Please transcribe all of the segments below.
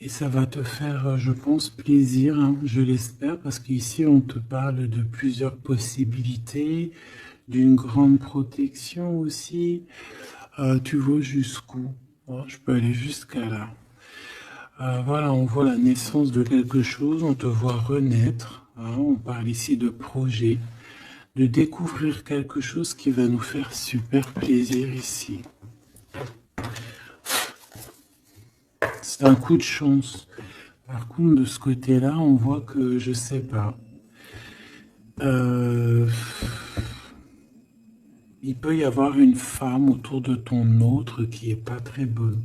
Et ça va te faire, je pense, plaisir, hein, je l'espère, parce qu'ici, on te parle de plusieurs possibilités, d'une grande protection aussi. Tu vois jusqu'où? Bon, je peux aller jusqu'à là. Voilà, on voit la naissance de quelque chose, on te voit renaître, hein, on parle ici de projet, de découvrir quelque chose qui va nous faire super plaisir ici. C'est un coup de chance. Par contre, de ce côté-là, on voit que, je sais pas, euh, il peut y avoir une femme autour de ton autre qui est pas très bonne.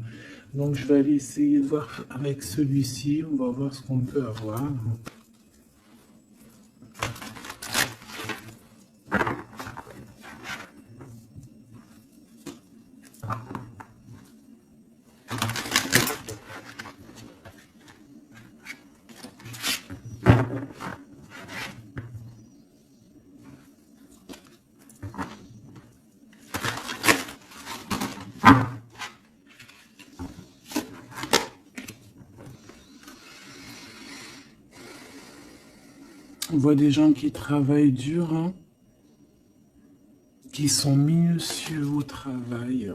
Donc, je vais aller essayer de voir avec celui-ci, on va voir ce qu'on peut avoir. On voit des gens qui travaillent dur, hein, qui sont minutieux au travail.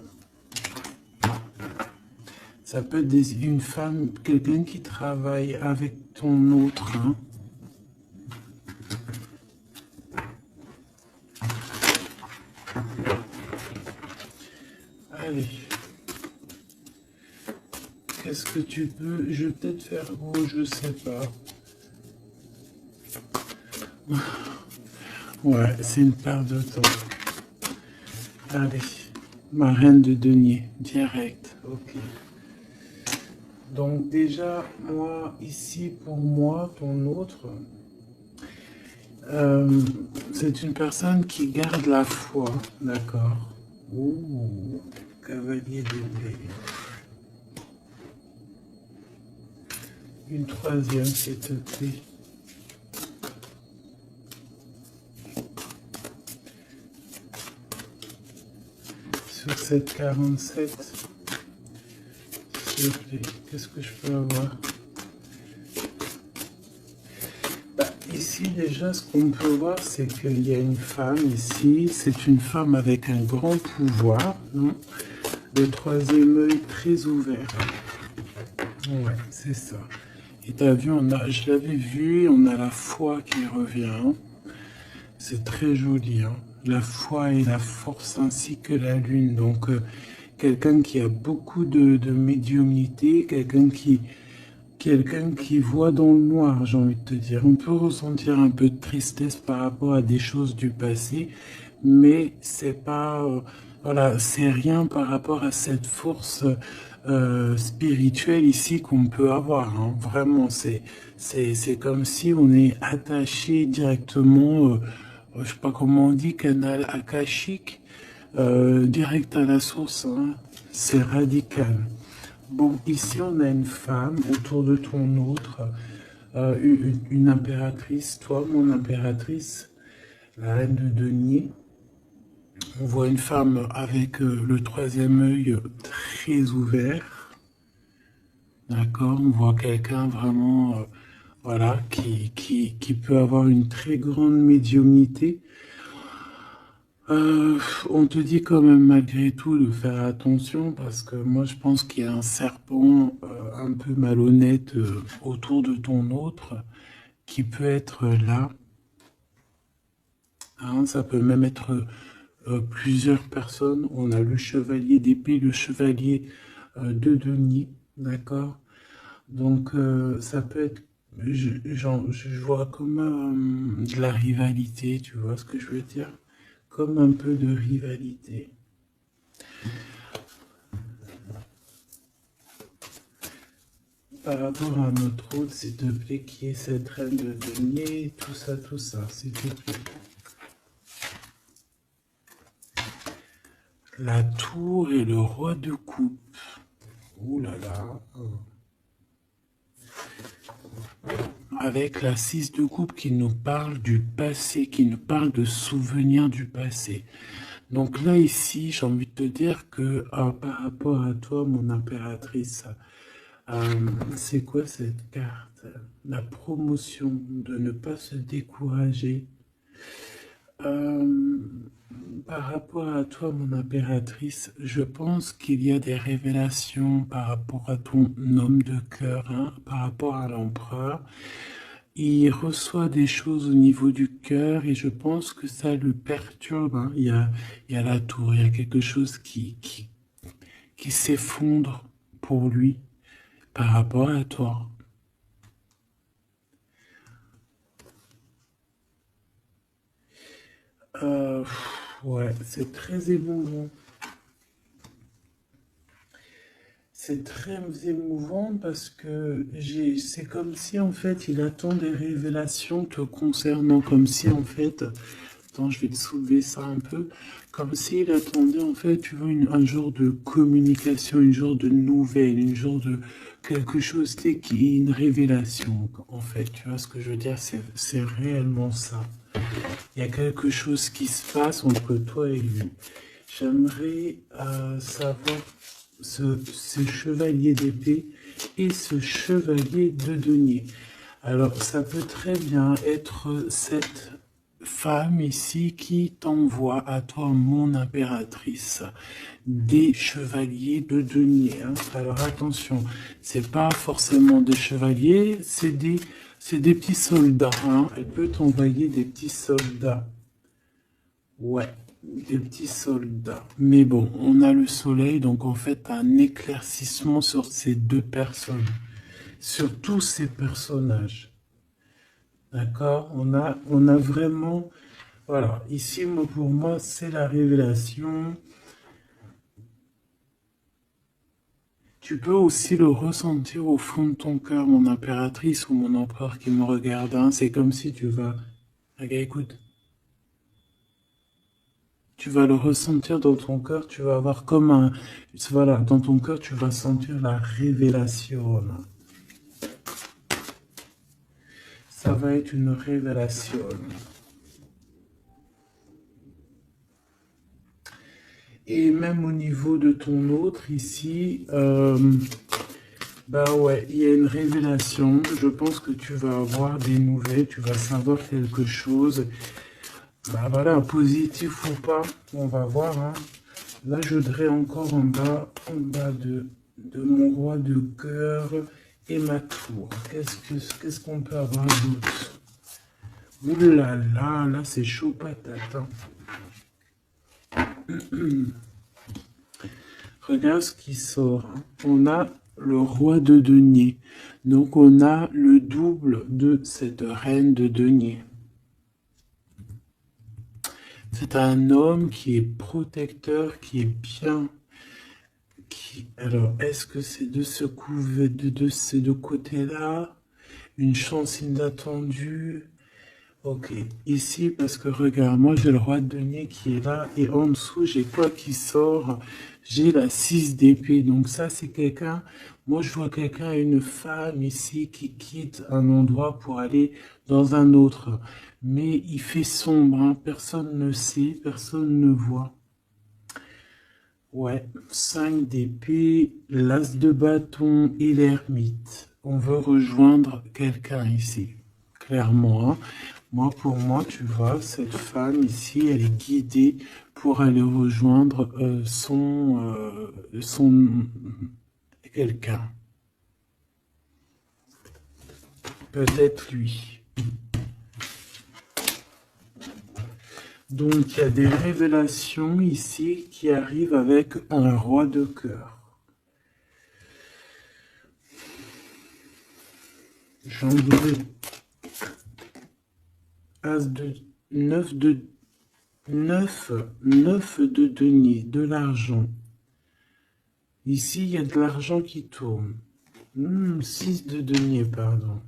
Ça peut être une femme, quelqu'un qui travaille avec ton autre, hein. Allez. Qu'est-ce que tu peux... Je vais peut-être faire... Oh, je sais pas. Ouais, c'est une perte de temps. Allez. Ma reine de denier. Direct. Ok. Donc déjà, moi, ici, pour moi, ton autre... c'est une personne qui garde la foi. D'accord. Ouh. Cavalier d'épée. Une troisième, s'il te plaît. Sur cette 47, s'il te plaît, qu'est-ce que je peux avoir? Ici, déjà, ce qu'on peut voir, c'est qu'il y a une femme ici. C'est une femme avec un grand pouvoir, non? Le troisième œil très ouvert. Ouais, c'est ça. Et t'as vu, je l'avais vu, on a la foi qui revient. C'est très joli, hein. La foi et la force ainsi que la lune. Donc, quelqu'un qui a beaucoup de médiumnité, quelqu'un qui voit dans le noir, j'ai envie de te dire. On peut ressentir un peu de tristesse par rapport à des choses du passé, mais c'est pas, voilà, c'est rien par rapport à cette force spirituelle ici qu'on peut avoir, hein. Vraiment, c'est comme si on est attaché directement, je sais pas comment on dit, canal akashique, direct à la source, hein. C'est radical. Bon, ici on a une femme autour de ton autre, une impératrice, toi mon impératrice, la reine de denier. On voit une femme avec le troisième œil très ouvert, d'accord. On voit quelqu'un vraiment, voilà, qui peut avoir une très grande médiumnité. On te dit quand même malgré tout de faire attention parce que moi je pense qu'il y a un serpent un peu malhonnête autour de ton autre qui peut être là. Hein, ça peut même être plusieurs personnes. On a le chevalier d'épée, le chevalier de denier, d'accord? Donc ça peut être, je vois comme de la rivalité, tu vois ce que je veux dire? Comme un peu de rivalité. Par rapport à notre autre, s'il te plaît, qui est cette reine de denier, tout ça, s'il te plaît. La tour et le roi de coupe. Ouh là là. Avec la 6 de coupe qui nous parle du passé, qui nous parle de souvenirs du passé. Donc là, ici, j'ai envie de te dire que par rapport à toi, mon impératrice, C'est quoi cette carte? La promotion, de ne pas se décourager. Par rapport à toi, mon impératrice, je pense qu'il y a des révélations par rapport à ton homme de cœur, hein, par rapport à l'empereur. Il reçoit des choses au niveau du cœur et je pense que ça le perturbe, hein. Il y a la tour, il y a quelque chose qui s'effondre pour lui par rapport à toi. Ouais, c'est très émouvant. C'est très émouvant parce que c'est comme si en fait il attend des révélations te concernant, comme si en fait, attends, je vais te soulever ça un peu, comme s'il attendait en fait, tu vois, un genre de communication, une genre de nouvelle, une genre de quelque chose, tu sais, qui est une révélation en fait, tu vois ce que je veux dire, c'est réellement ça. Il y a quelque chose qui se passe entre toi et lui. J'aimerais savoir ce chevalier d'épée et ce chevalier de denier. Alors, ça peut très bien être cette femme ici qui t'envoie à toi, mon impératrice, des chevaliers de denier, hein. Alors attention, c'est pas forcément des chevaliers, c'est des petits soldats, hein. Elle peut t'envoyer des petits soldats. Ouais, des petits soldats. Mais bon, on a le soleil, donc en fait, un éclaircissement sur ces deux personnes, sur tous ces personnages. D'accord? On a vraiment, voilà, ici, pour moi, c'est la révélation. Tu peux aussi le ressentir au fond de ton cœur, mon impératrice ou mon empereur qui me regarde, hein. C'est comme si tu vas... Regarde, écoute. Tu vas le ressentir dans ton cœur, tu vas avoir comme un... Voilà, dans ton cœur, tu vas sentir la révélation. Ça va être une révélation. Et même au niveau de ton autre ici, bah ouais, il y a une révélation. Je pense que tu vas avoir des nouvelles, tu vas savoir quelque chose. Bah voilà, positif ou pas, on va voir, hein. Là, je voudrais encore en bas de mon roi de cœur et ma tour. Qu'est-ce qu'on peut avoir d'autre? Ouh là là, là c'est chaud patate, hein. Regarde ce qui sort, hein. On a le roi de denier. Donc on a le double de cette reine de denier. C'est un homme qui est protecteur, qui est bien. Alors, est-ce que c'est de ce de ces deux côtés-là? Une chance inattendue? Ok, ici, parce que regarde, moi j'ai le roi de denier qui est là, et en dessous, j'ai quoi qui sort? J'ai la 6 d'épée, donc ça c'est quelqu'un, moi je vois quelqu'un, une femme ici qui quitte un endroit pour aller dans un autre. Mais il fait sombre, hein, personne ne sait, personne ne voit. Ouais, 5 d'épée, l'as de bâton et l'ermite. On veut rejoindre quelqu'un ici, clairement, hein. Moi, pour moi, tu vois, cette femme ici, elle est guidée pour aller rejoindre son quelqu'un. Peut-être lui. Donc, il y a des révélations ici qui arrivent avec un roi de cœur. Jambré. As de 9 de 9 de denier, de l'argent. Ici, il y a de l'argent qui tourne. 6 de denier, pardon.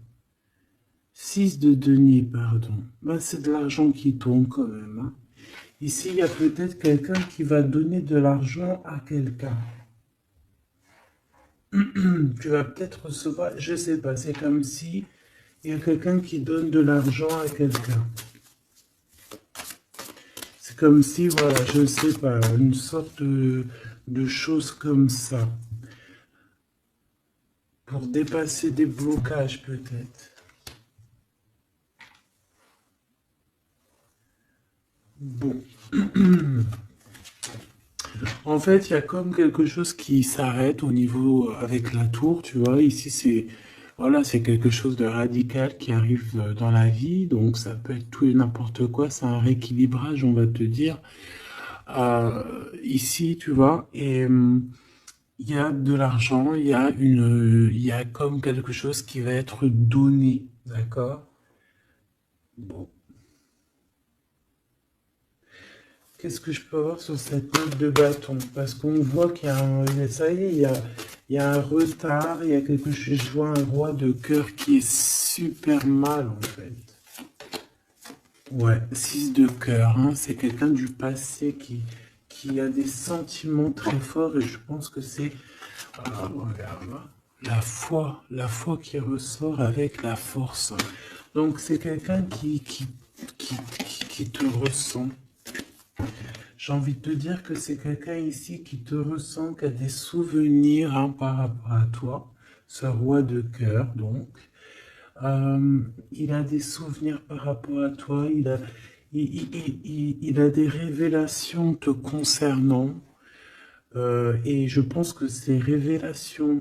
6 de denier, pardon. Ben, c'est de l'argent qui tourne quand même, hein. Ici, il y a peut-être quelqu'un qui va donner de l'argent à quelqu'un. Tu vas peut-être recevoir, je sais pas, c'est comme si il y a quelqu'un qui donne de l'argent à quelqu'un. C'est comme si, voilà, je sais pas, une sorte de chose comme ça. pour dépasser des blocages peut-être. Bon. En fait, il y a comme quelque chose qui s'arrête au niveau avec la tour, tu vois. Ici, c'est voilà, c'est quelque chose de radical qui arrive dans la vie, donc ça peut être tout et n'importe quoi. C'est un rééquilibrage, on va te dire. Ici, tu vois, et il y a de l'argent, il y a comme quelque chose qui va être donné, d'accord? Bon. Qu'est-ce que je peux avoir sur cette note de bâton? Parce qu'on voit qu'il y a ça y est, il y a un retard, il y a quelque chose, je vois un roi de cœur qui est super mal en fait. Ouais, 6 de cœur, hein, c'est quelqu'un du passé qui a des sentiments très forts et je pense que c'est, regarde, la foi qui ressort avec la force. Donc c'est quelqu'un qui te ressent. J'ai envie de te dire que c'est quelqu'un ici qui te ressent, qui a des souvenirs hein, par rapport à toi, ce roi de cœur donc. Il a des souvenirs par rapport à toi, il a des révélations te concernant. Et je pense que ces révélations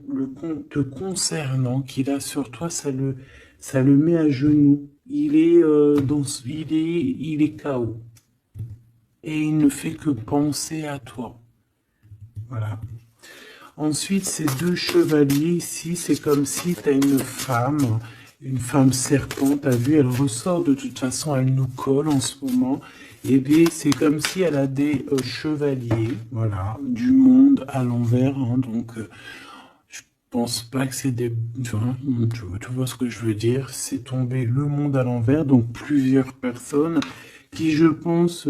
te concernant qu'il a sur toi, ça le met à genoux. Il est KO. Et il ne fait que penser à toi. Voilà. Ensuite, ces deux chevaliers ici, c'est comme si tu as une femme serpent, tu as vu, elle ressort de toute façon, elle nous colle en ce moment. Et bien, c'est comme si elle a des chevaliers, voilà, du monde à l'envers. Hein, donc, je pense pas que c'est des... Tu vois ce que je veux dire? C'est tombé le monde à l'envers, donc plusieurs personnes qui, je pense...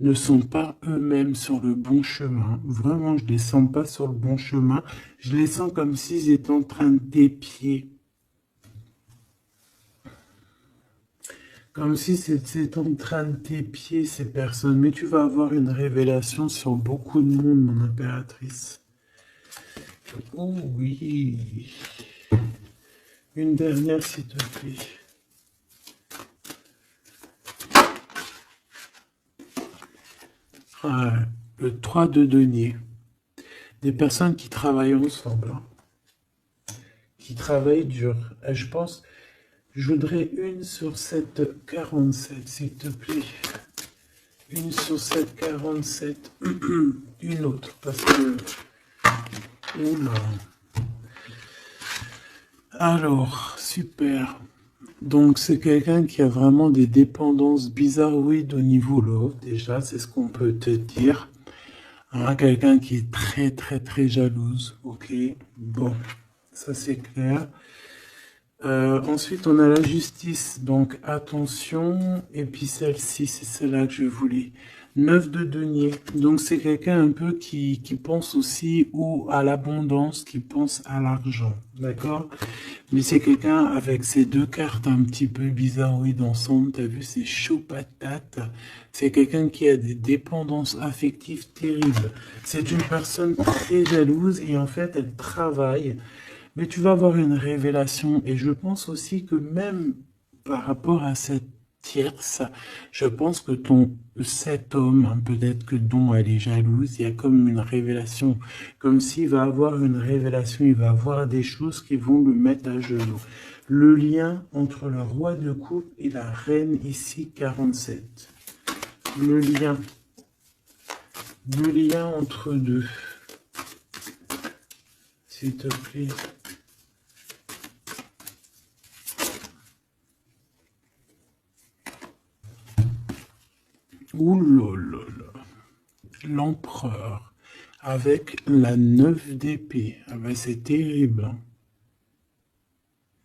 ne sont pas eux-mêmes sur le bon chemin. Vraiment, je les sens pas sur le bon chemin. Je les sens comme s'ils étaient en train d'épier. Comme si c'était en train de t'épier ces personnes. Mais tu vas avoir une révélation sur beaucoup de monde, mon impératrice. Oh oui. Une dernière, s'il te plaît. Le 3 de denier. Des personnes qui travaillent ensemble. Hein. Qui travaillent dur. Et je pense, je voudrais une sur cette 47, s'il te plaît. Une sur cette 47. Une autre, parce que... Oula. Alors, super. Donc, c'est quelqu'un qui a vraiment des dépendances bizarroïdes au niveau love. Déjà, c'est ce qu'on peut te dire. Hein, quelqu'un qui est très, très, très jalouse. Ok, bon, ça c'est clair. Ensuite, on a la justice. Donc, attention. Et puis celle-ci, c'est celle-là que je voulais. 9 de denier. Donc, c'est quelqu'un un peu qui pense aussi à l'abondance, qui pense à l'argent. D'accord? Mais c'est quelqu'un avec ces deux cartes un petit peu bizarroïdes ensemble. T'as vu, c'est chaud patate. C'est quelqu'un qui a des dépendances affectives terribles. C'est une personne très jalouse et en fait, elle travaille. Mais tu vas avoir une révélation. Et je pense aussi que même par rapport à cette tierce, je pense que cet homme, hein, peut-être que dont elle est jalouse, il y a comme une révélation, comme s'il va avoir une révélation, il va avoir des choses qui vont le mettre à genoux. Le lien entre le roi de coupe et la reine ici, 47. Le lien entre deux, s'il te plaît. Ouh là là là. L'empereur avec la 9 d'épée. Ah ben c'est terrible. Hein.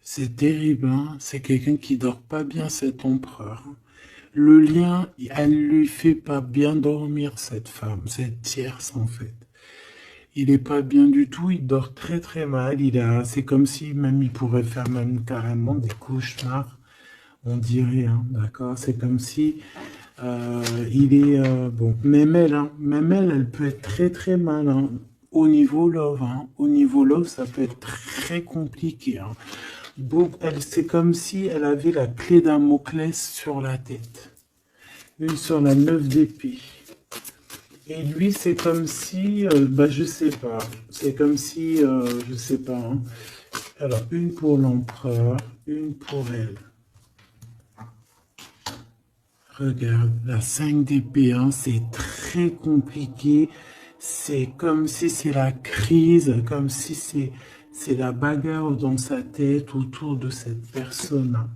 C'est terrible. Hein. C'est quelqu'un qui dort pas bien, cet empereur. Le lien, elle lui fait pas bien dormir, cette femme, cette tierce en fait. Il est pas bien du tout, il dort très très mal. C'est comme si même il pourrait faire même carrément des cauchemars. On dirait, hein, d'accord? C'est comme si bon, même elle peut être très très mal hein, au niveau love. Hein. Au niveau love, ça peut être très compliqué. Hein. C'est comme si elle avait la clé d'un Damoclès sur la tête. Une sur la 9 d'épée. Et lui, c'est comme si, je sais pas. C'est comme si, je sais pas. Hein. Alors, une pour l'empereur, une pour elle. Regarde, la 5 d'épée, hein, c'est très compliqué. C'est comme si c'est la crise, comme si c'est la bagarre dans sa tête autour de cette personne.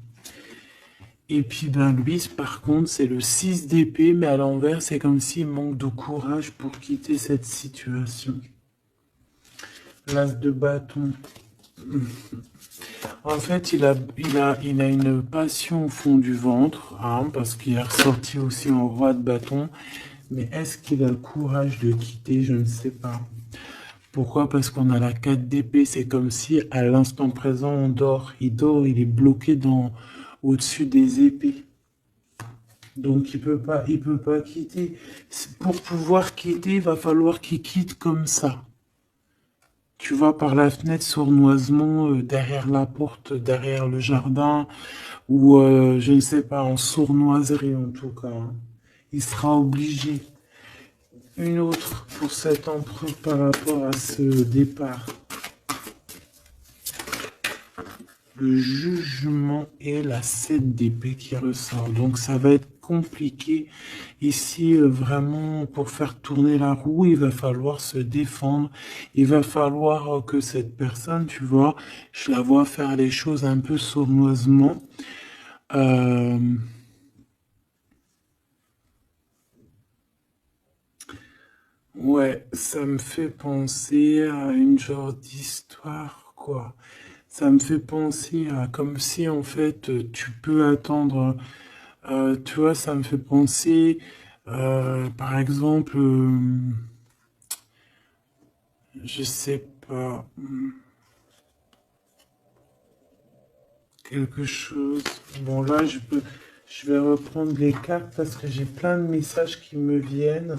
Et puis, lui, par contre, c'est le 6 d'épée, mais à l'envers, c'est comme s'il manque de courage pour quitter cette situation. L'as de bâton. En fait, il a une passion au fond du ventre, hein, parce qu'il est ressorti aussi en roi de bâton. Mais est-ce qu'il a le courage de quitter? Je ne sais pas. Pourquoi? Parce qu'on a la 4 d'épée. C'est comme si, à l'instant présent, on dort. Il dort, il est bloqué au-dessus des épées. Donc, il peut pas quitter. Pour pouvoir quitter, il va falloir qu'il quitte comme ça. Tu vois, par la fenêtre, sournoisement, derrière la porte, derrière le jardin, ou je ne sais pas, en sournoiserie en tout cas. Hein. Il sera obligé. Une autre pour cet empereur par rapport à ce départ. Le jugement et la 7 d'épée qui ressort. Donc ça va être compliqué. Ici, vraiment, pour faire tourner la roue, il va falloir se défendre. Il va falloir que cette personne, tu vois, je la vois faire les choses un peu sournoisement. Ouais, ça me fait penser à une genre d'histoire, quoi. Ça me fait penser à comme si en fait tu peux attendre, tu vois, ça me fait penser, par exemple, je sais pas, quelque chose. Bon là, je vais reprendre les cartes parce que j'ai plein de messages qui me viennent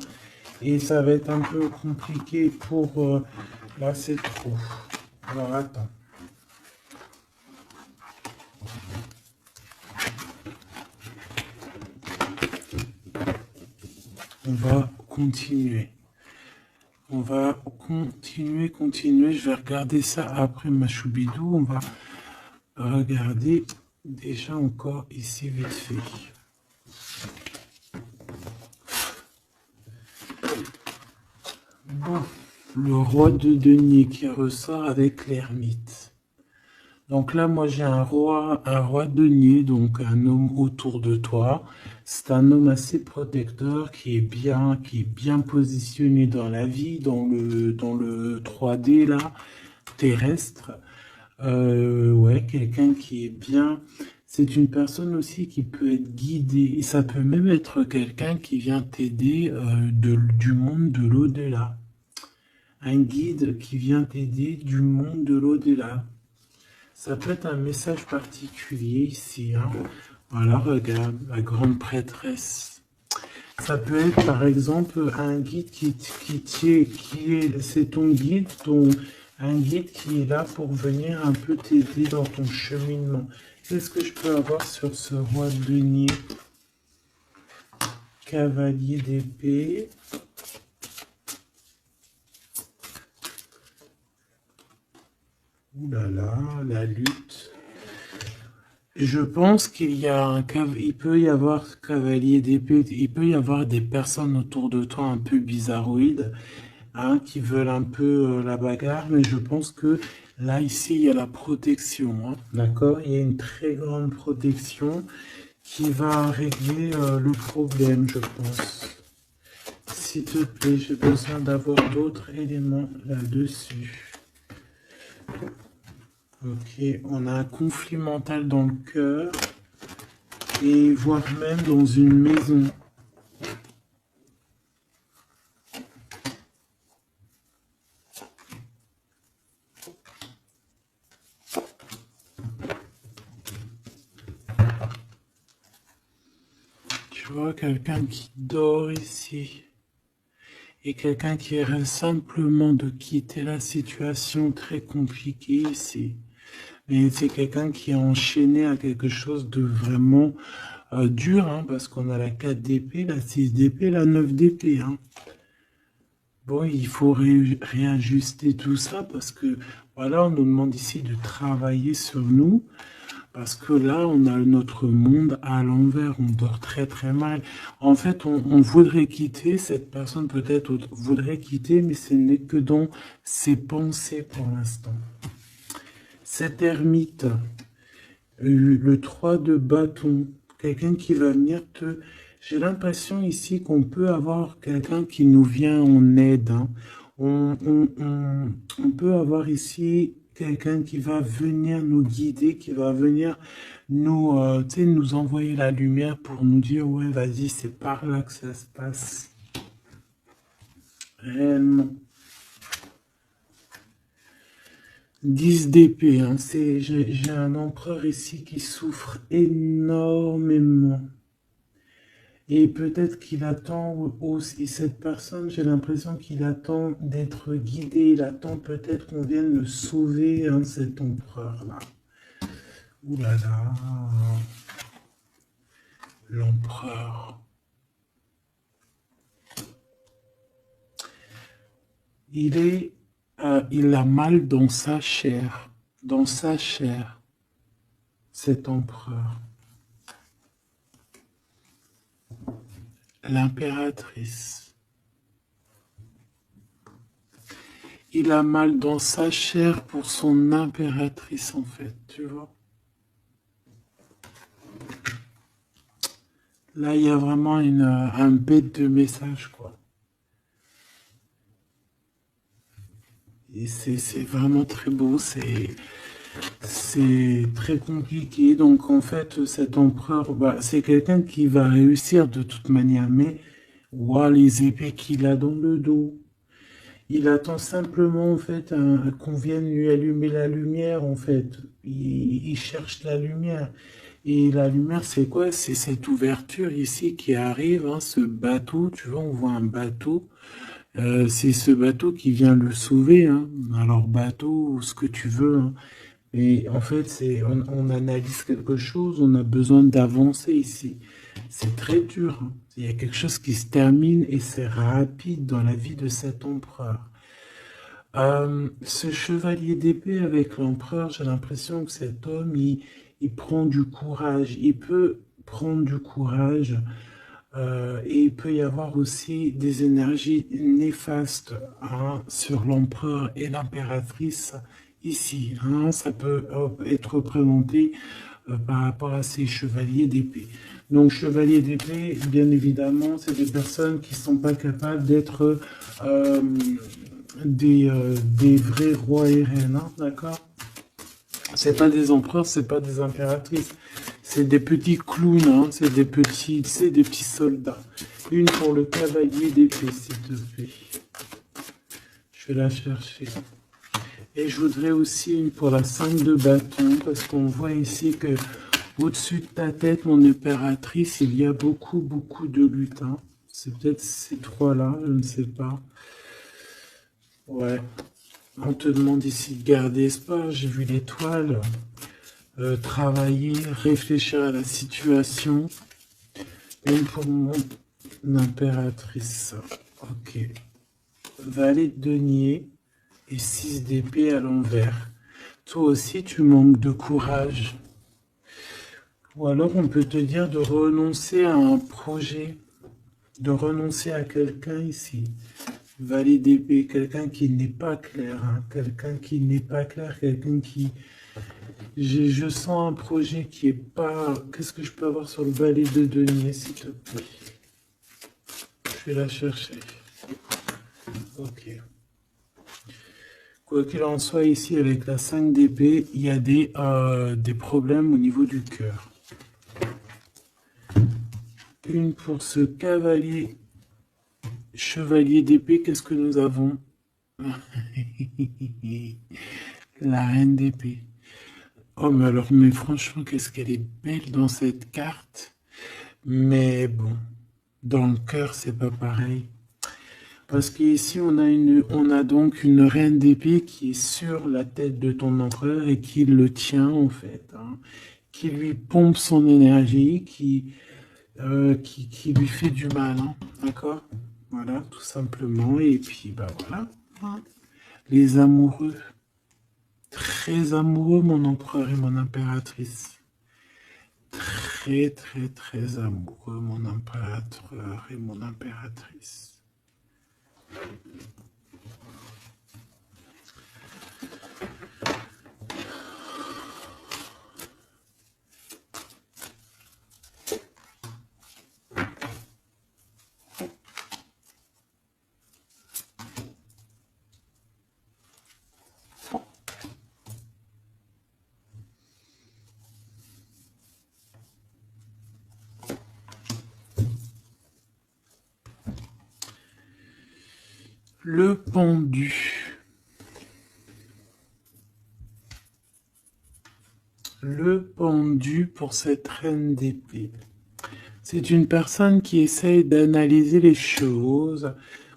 et ça va être un peu compliqué pour, là c'est trop. Alors attends. On va continuer. On va continuer. Je vais regarder ça après ma choubidou. On va regarder déjà encore ici vite fait. Bon, le roi de denier qui ressort avec l'ermite. Donc là, moi j'ai un roi denier, donc un homme autour de toi. C'est un homme assez protecteur qui est bien positionné dans la vie, dans le 3D là, terrestre. Ouais, quelqu'un qui est bien. C'est une personne aussi qui peut être guidée. Et ça peut même être quelqu'un qui vient t'aider du monde de l'au-delà. Un guide qui vient t'aider du monde de l'au-delà. Ça peut être un message particulier ici. Hein. Voilà, regarde, la grande prêtresse. Ça peut être par exemple un guide c'est ton guide, un guide qui est là pour venir un peu t'aider dans ton cheminement. Qu'est-ce que je peux avoir sur ce roi de denier? Cavalier d'épée. Ouh là là, la lutte. Je pense il peut y avoir cavalier d'épée, il peut y avoir des personnes autour de toi un peu bizarroïdes, hein, qui veulent un peu la bagarre, mais je pense que là, ici, il y a la protection, hein, d'accord? Il y a une très grande protection qui va régler le problème, je pense. S'il te plaît, j'ai besoin d'avoir d'autres éléments là-dessus. Ok, on a un conflit mental dans le cœur et voire même dans une maison. Tu vois quelqu'un qui dort ici. et quelqu'un qui rêve simplement de quitter la situation très compliquée ici. Mais c'est quelqu'un qui est enchaîné à quelque chose de vraiment dur, hein, parce qu'on a la 4 d'épée, la 6 d'épée, la 9 d'épée. Hein. Bon, il faut réajuster tout ça parce que, voilà, on nous demande ici de travailler sur nous. Parce que là, on a notre monde à l'envers, on dort très très mal. En fait, on voudrait quitter, cette personne peut-être voudrait quitter, mais ce n'est que dans ses pensées pour l'instant. Cet ermite, le 3 de bâton, quelqu'un qui va venir te... J'ai l'impression ici qu'on peut avoir quelqu'un qui nous vient en aide. Hein. On peut avoir ici quelqu'un qui va venir nous guider, qui va venir nous, nous envoyer la lumière pour nous dire, ouais, vas-y, c'est par là que ça se passe. Réellement. 10 d'épée, hein, j'ai un empereur ici qui souffre énormément. Et peut-être qu'il attend aussi, cette personne, j'ai l'impression qu'il attend d'être guidé, il attend peut-être qu'on vienne le sauver, hein, cet empereur-là. Ouh là là, l'empereur. Il a mal dans sa chair, cet empereur. L'impératrice. Il a mal dans sa chair pour son impératrice, en fait, tu vois. Là, il y a vraiment un bête de message, quoi. Et c'est vraiment très beau, c'est très compliqué. Donc, en fait, cet empereur, bah, c'est quelqu'un qui va réussir de toute manière, mais wow, les épées qu'il a dans le dos. Il attend simplement, en fait, qu'on vienne lui allumer la lumière, en fait. Il cherche la lumière. Et la lumière, c'est quoi? C'est cette ouverture ici qui arrive, hein, ce bateau. Tu vois, on voit un bateau. C'est ce bateau qui vient le sauver. Hein. Alors, bateau, ce que tu veux. Hein. Et en fait, on analyse quelque chose, on a besoin d'avancer ici. C'est très dur. Hein. Il y a quelque chose qui se termine et c'est rapide dans la vie de cet empereur. Ce chevalier d'épée avec l'empereur, j'ai l'impression que cet homme, il prend du courage. Il peut prendre du courage. Et il peut y avoir aussi des énergies néfastes, hein, sur l'empereur et l'impératrice ici. Hein, ça peut être représenté par rapport à ces chevaliers d'épée. Donc, chevaliers d'épée, bien évidemment, c'est des personnes qui ne sont pas capables d'être des vrais rois et reines, hein, d'accord? C'est pas des empereurs, c'est pas des impératrices. C'est des petits clowns, hein, c'est des petits soldats. Une pour le cavalier d'épée, s'il te plaît. Je vais la chercher. Et je voudrais aussi une pour la 5 de bâton, parce qu'on voit ici que au-dessus de ta tête, mon impératrice, il y a beaucoup de lutins. C'est peut-être ces trois-là, je ne sais pas. Ouais. On te demande ici de garder espoir. J'ai vu l'étoile. Travailler, réfléchir à la situation. Une pour mon impératrice. Ok. Valet de denier et 6 d'épée à l'envers. Toi aussi, tu manques de courage. Ou alors, on peut te dire de renoncer à un projet, de renoncer à quelqu'un ici. Valet d'épée, quelqu'un qui n'est pas clair, hein, quelqu'un qui n'est pas clair, quelqu'un qui... Je sens un projet qui est pas... Qu'est-ce que je peux avoir sur le valet de denier, s'il te plaît? Je vais la chercher. Ok. Quoi qu'il en soit, ici, avec la 5 d'épée, il y a des problèmes au niveau du cœur. Une pour ce cavalier, chevalier d'épée, qu'est-ce que nous avons? La reine d'épée. Oh, mais alors, mais franchement, qu'est-ce qu'elle est belle dans cette carte. Mais bon, dans le cœur, c'est pas pareil. Parce qu'ici, on a donc une reine d'épée qui est sur la tête de ton empereur et qui le tient, en fait, hein, qui lui pompe son énergie, qui lui fait du mal, hein, d'accord? Voilà, tout simplement. Et puis, bah voilà, hein. Les amoureux, très amoureux, mon empereur et mon impératrice. Très, très, très amoureux, mon impérateur et mon impératrice. Le pendu. Le pendu pour cette reine d'épée. C'est une personne qui essaye d'analyser les choses.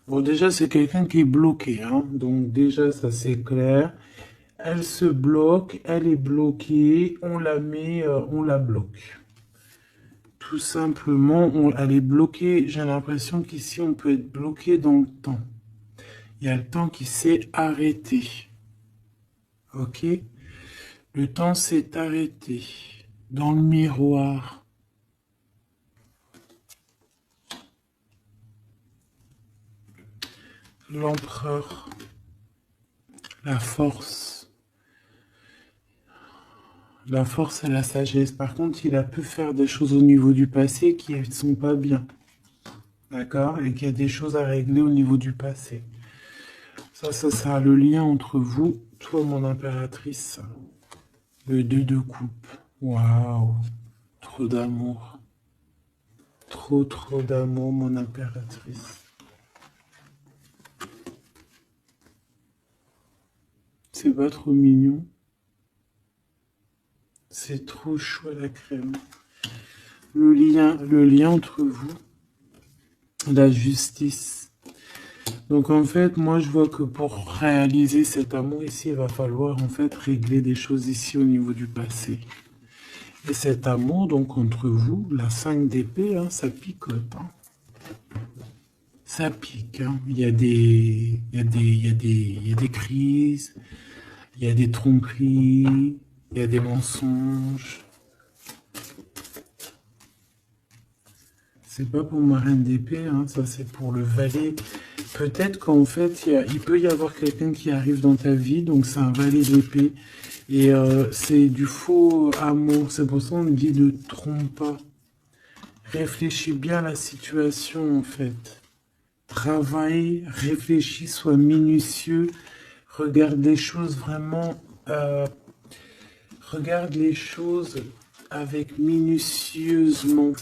Bon, déjà, c'est quelqu'un qui est bloqué, hein. Donc, déjà, ça, c'est clair. Elle se bloque, elle est bloquée, on la met, on la bloque. Tout simplement, elle est bloquée. J'ai l'impression qu'ici, on peut être bloqué dans le temps. Il y a le temps qui s'est arrêté. Ok? Le temps s'est arrêté. Dans le miroir. L'empereur. La force. La force et la sagesse. Par contre, il a pu faire des choses au niveau du passé qui ne sont pas bien. D'accord? Et qu'il y a des choses à régler au niveau du passé. Ça sera le lien entre vous, toi, mon impératrice. Le 2 de coupe. Waouh! Trop d'amour. Trop, trop d'amour, mon impératrice. C'est pas trop mignon. C'est trop chou à la crème. Le lien entre vous, la justice. Donc en fait, moi je vois que pour réaliser cet amour ici, il va falloir en fait régler des choses ici au niveau du passé. Et cet amour, donc entre vous, la 5 d'épée, hein, ça picote. Hein. Ça pique. Hein. Il y a des crises, il y a des tromperies, il y a des mensonges. C'est pas pour ma reine d'épée, hein, ça c'est pour le valet. Peut-être qu'en fait, il peut y avoir quelqu'un qui arrive dans ta vie, donc c'est un valet d'épée. Et c'est du faux amour, c'est pour ça qu'on dit ne trompe pas. Réfléchis bien à la situation en fait. Travaille, réfléchis, sois minutieux. Regarde les choses vraiment... regarde les choses avec minutieusement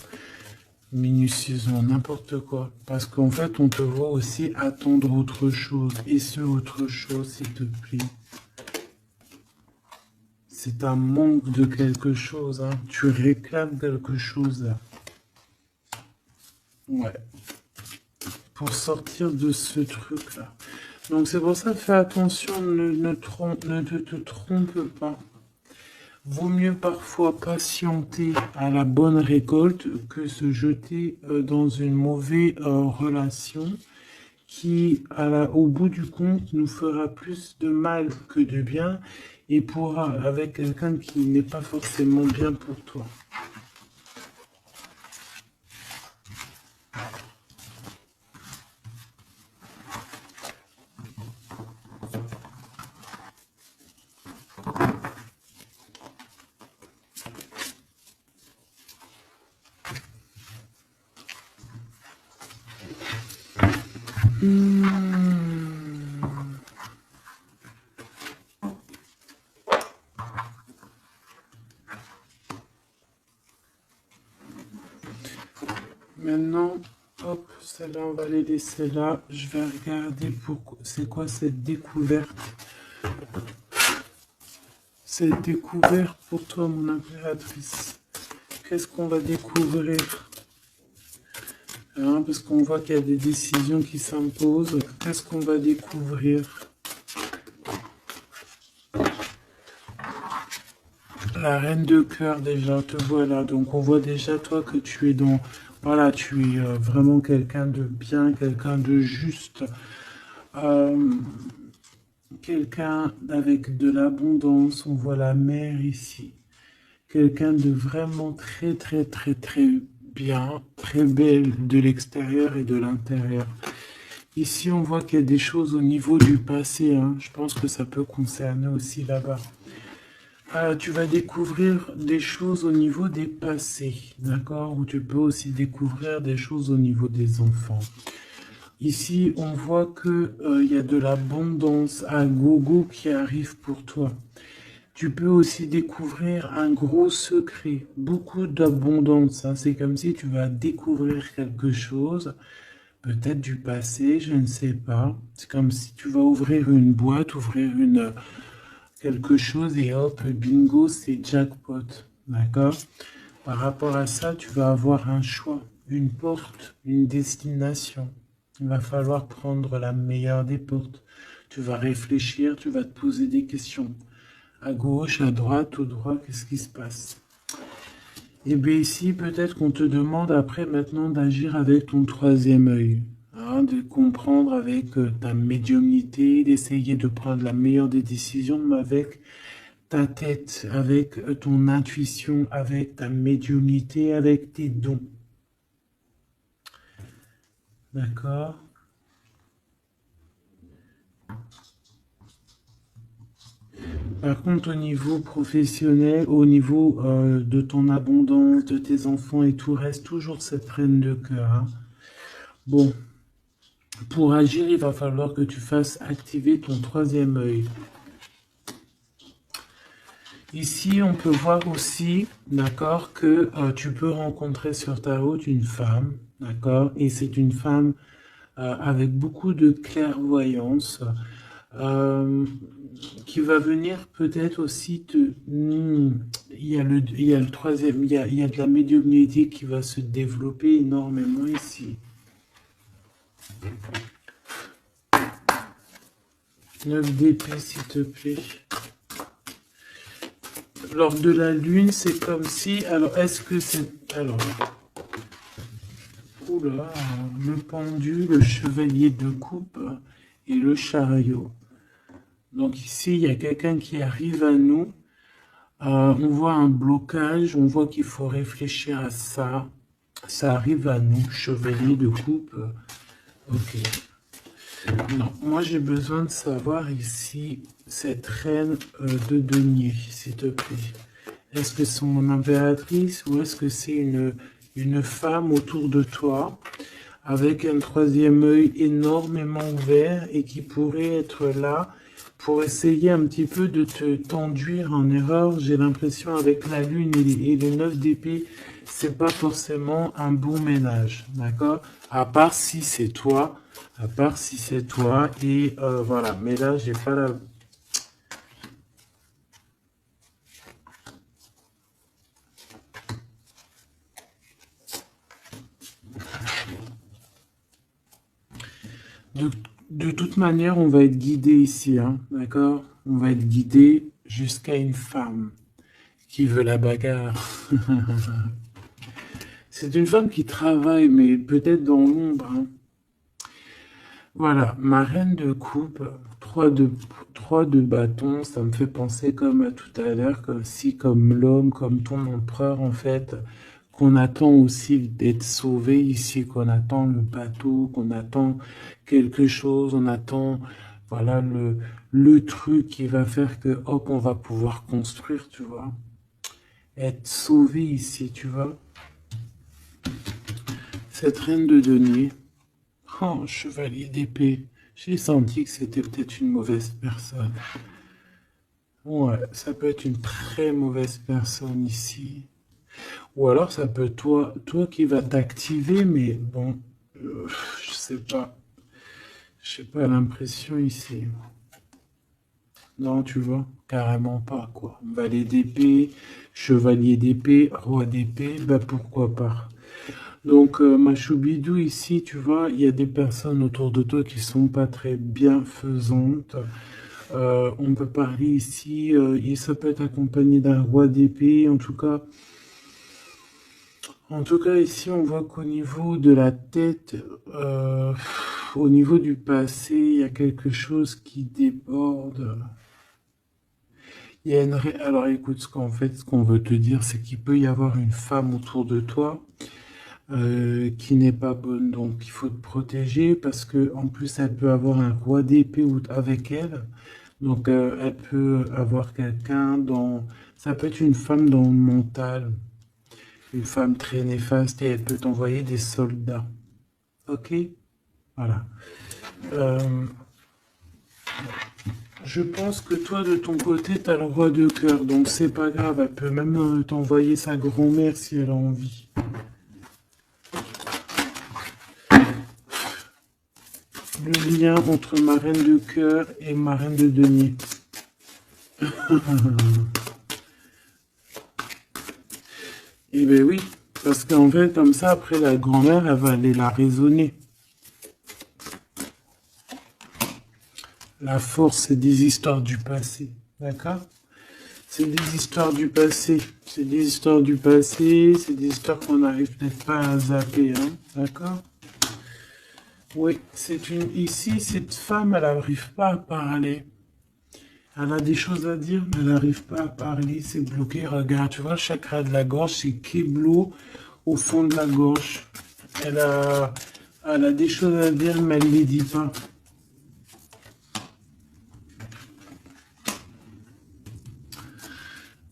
n'importe quoi. Parce qu'en fait, on te voit aussi attendre autre chose. Et ce autre chose, s'il te plaît. C'est un manque de quelque chose. Hein. Tu réclames quelque chose. Là. Ouais. Pour sortir de ce truc-là. Donc c'est pour ça, fais attention, ne te trompe pas. Vaut mieux parfois patienter à la bonne récolte que se jeter dans une mauvaise relation qui, au bout du compte, nous fera plus de mal que de bien et pourra avec quelqu'un qui n'est pas forcément bien pour toi. Maintenant, hop, celle-là, on va les laisser là. Je vais regarder c'est quoi cette découverte. Cette découverte pour toi, mon impératrice. Qu'est-ce qu'on va découvrir? Hein, parce qu'on voit qu'il y a des décisions qui s'imposent. Qu'est-ce qu'on va découvrir? La reine de cœur, déjà, te voilà. Donc, on voit déjà, toi, que tu es dans... Voilà, tu es vraiment quelqu'un de bien, quelqu'un de juste, euh, quelqu'un avec de l'abondance. On voit la mer ici. Quelqu'un de vraiment très, très, très, très bien, très belle de l'extérieur et de l'intérieur. Ici, on voit qu'il y a des choses au niveau du passé. Hein. Je pense que ça peut concerner aussi là-bas. Tu vas découvrir des choses au niveau des passés, d'accord? Ou tu peux aussi découvrir des choses au niveau des enfants. Ici, on voit que il y a de l'abondance à gogo qui arrive pour toi. Tu peux aussi découvrir un gros secret, beaucoup d'abondance. Hein. C'est comme si tu vas découvrir quelque chose, peut-être du passé, je ne sais pas. C'est comme si tu vas ouvrir une boîte, ouvrir quelque chose et hop, bingo, c'est jackpot. D'accord? Par rapport à ça, tu vas avoir un choix, une porte, une destination. Il va falloir prendre la meilleure des portes. Tu vas réfléchir, tu vas te poser des questions. À gauche, à droite, au droit, qu'est-ce qui se passe? Et bien ici, peut-être qu'on te demande après maintenant d'agir avec ton troisième œil. Hein, de comprendre avec ta médiumnité, d'essayer de prendre la meilleure des décisions, mais avec ta tête, avec ton intuition, avec ta médiumnité, avec tes dons. D'accord? Par contre, au niveau professionnel, au niveau de ton abondance, de tes enfants et tout, reste toujours cette reine de cœur. Hein. Bon, pour agir, il va falloir que tu fasses activer ton troisième œil. Ici, on peut voir aussi, d'accord, que tu peux rencontrer sur ta route une femme, d'accord, et c'est une femme avec beaucoup de clairvoyance, euh, qui va venir peut-être aussi te... il y a le troisième, il y a de la médiumnité qui va se développer énormément ici. 9 d'épée, s'il te plaît. Lors de la lune, c'est comme si... Alors, est-ce que c'est... Alors... Oula, le pendu, le chevalier de coupe et le chariot. Donc ici, il y a quelqu'un qui arrive à nous. On voit un blocage, on voit qu'il faut réfléchir à ça. Ça arrive à nous, chevalier de coupe. Ok. Non, moi j'ai besoin de savoir ici, cette reine de denier, s'il te plaît. Est-ce que c'est mon impératrice ou est-ce que c'est une femme autour de toi avec un troisième œil énormément ouvert et qui pourrait être là pour essayer un petit peu de te t'enduire en erreur? J'ai l'impression avec la lune et le 9 d'épée, c'est pas forcément un bon ménage, d'accord? À part si c'est toi, et voilà. Mais là, j'ai pas la... De toute manière, on va être guidé ici, hein, d'accord? On va être guidé jusqu'à une femme qui veut la bagarre. C'est une femme qui travaille, mais peut-être dans l'ombre. Hein. Voilà, ma reine de coupe, 3 de bâton, ça me fait penser comme à tout à l'heure, comme si, comme l'homme, comme ton empereur, en fait, qu'on attend aussi d'être sauvé ici, qu'on attend le bateau, qu'on attend quelque chose, on attend, voilà, le truc qui va faire que, hop, on va pouvoir construire, tu vois. Être sauvé ici, tu vois. Cette reine de denier, oh, chevalier d'épée, j'ai senti que c'était peut-être une mauvaise personne. Ouais, ça peut être une très mauvaise personne ici. Ou alors ça peut toi qui va t'activer, mais bon, je sais pas. Je sais pas l'impression ici. Non, tu vois, carrément pas, quoi. Valet d'épée, chevalier d'épée, roi d'épée, bah pourquoi pas. Donc, ma choubidou, ici, tu vois, il y a des personnes autour de toi qui sont pas très bienfaisantes. On peut parler ici, ça peut être accompagné d'un roi d'épée, en tout cas, ici, on voit qu'au niveau de la tête, au niveau du passé, il y a quelque chose qui déborde. Il y a Alors écoute, ce qu'on veut te dire, c'est qu'il peut y avoir une femme autour de toi qui n'est pas bonne. Donc il faut te protéger parce que en plus elle peut avoir un roi d'épée avec elle. Donc elle peut avoir quelqu'un dans... Ça peut être une femme dans le mental, une femme très néfaste et elle peut t'envoyer des soldats. Ok? Voilà. Euh, Je pense que toi, de ton côté, t'as le roi de cœur, donc c'est pas grave. Elle peut même t'envoyer sa grand-mère si elle a envie. Le lien entre ma reine de cœur et ma reine de denier. Eh ben oui, parce qu'en fait, comme ça, après, la grand-mère, elle va aller la raisonner. La force, c'est des histoires du passé, d'accord? C'est des histoires du passé. C'est des histoires du passé, c'est des histoires qu'on n'arrive peut-être pas à zapper, hein, d'accord? Oui, Ici, cette femme, elle n'arrive pas à parler. Elle a des choses à dire, mais elle n'arrive pas à parler, c'est bloqué. Regarde, tu vois, le chakra de la gorge, c'est Keblo au fond de la gorge. Elle a, Elle a des choses à dire, mais elle ne les dit pas.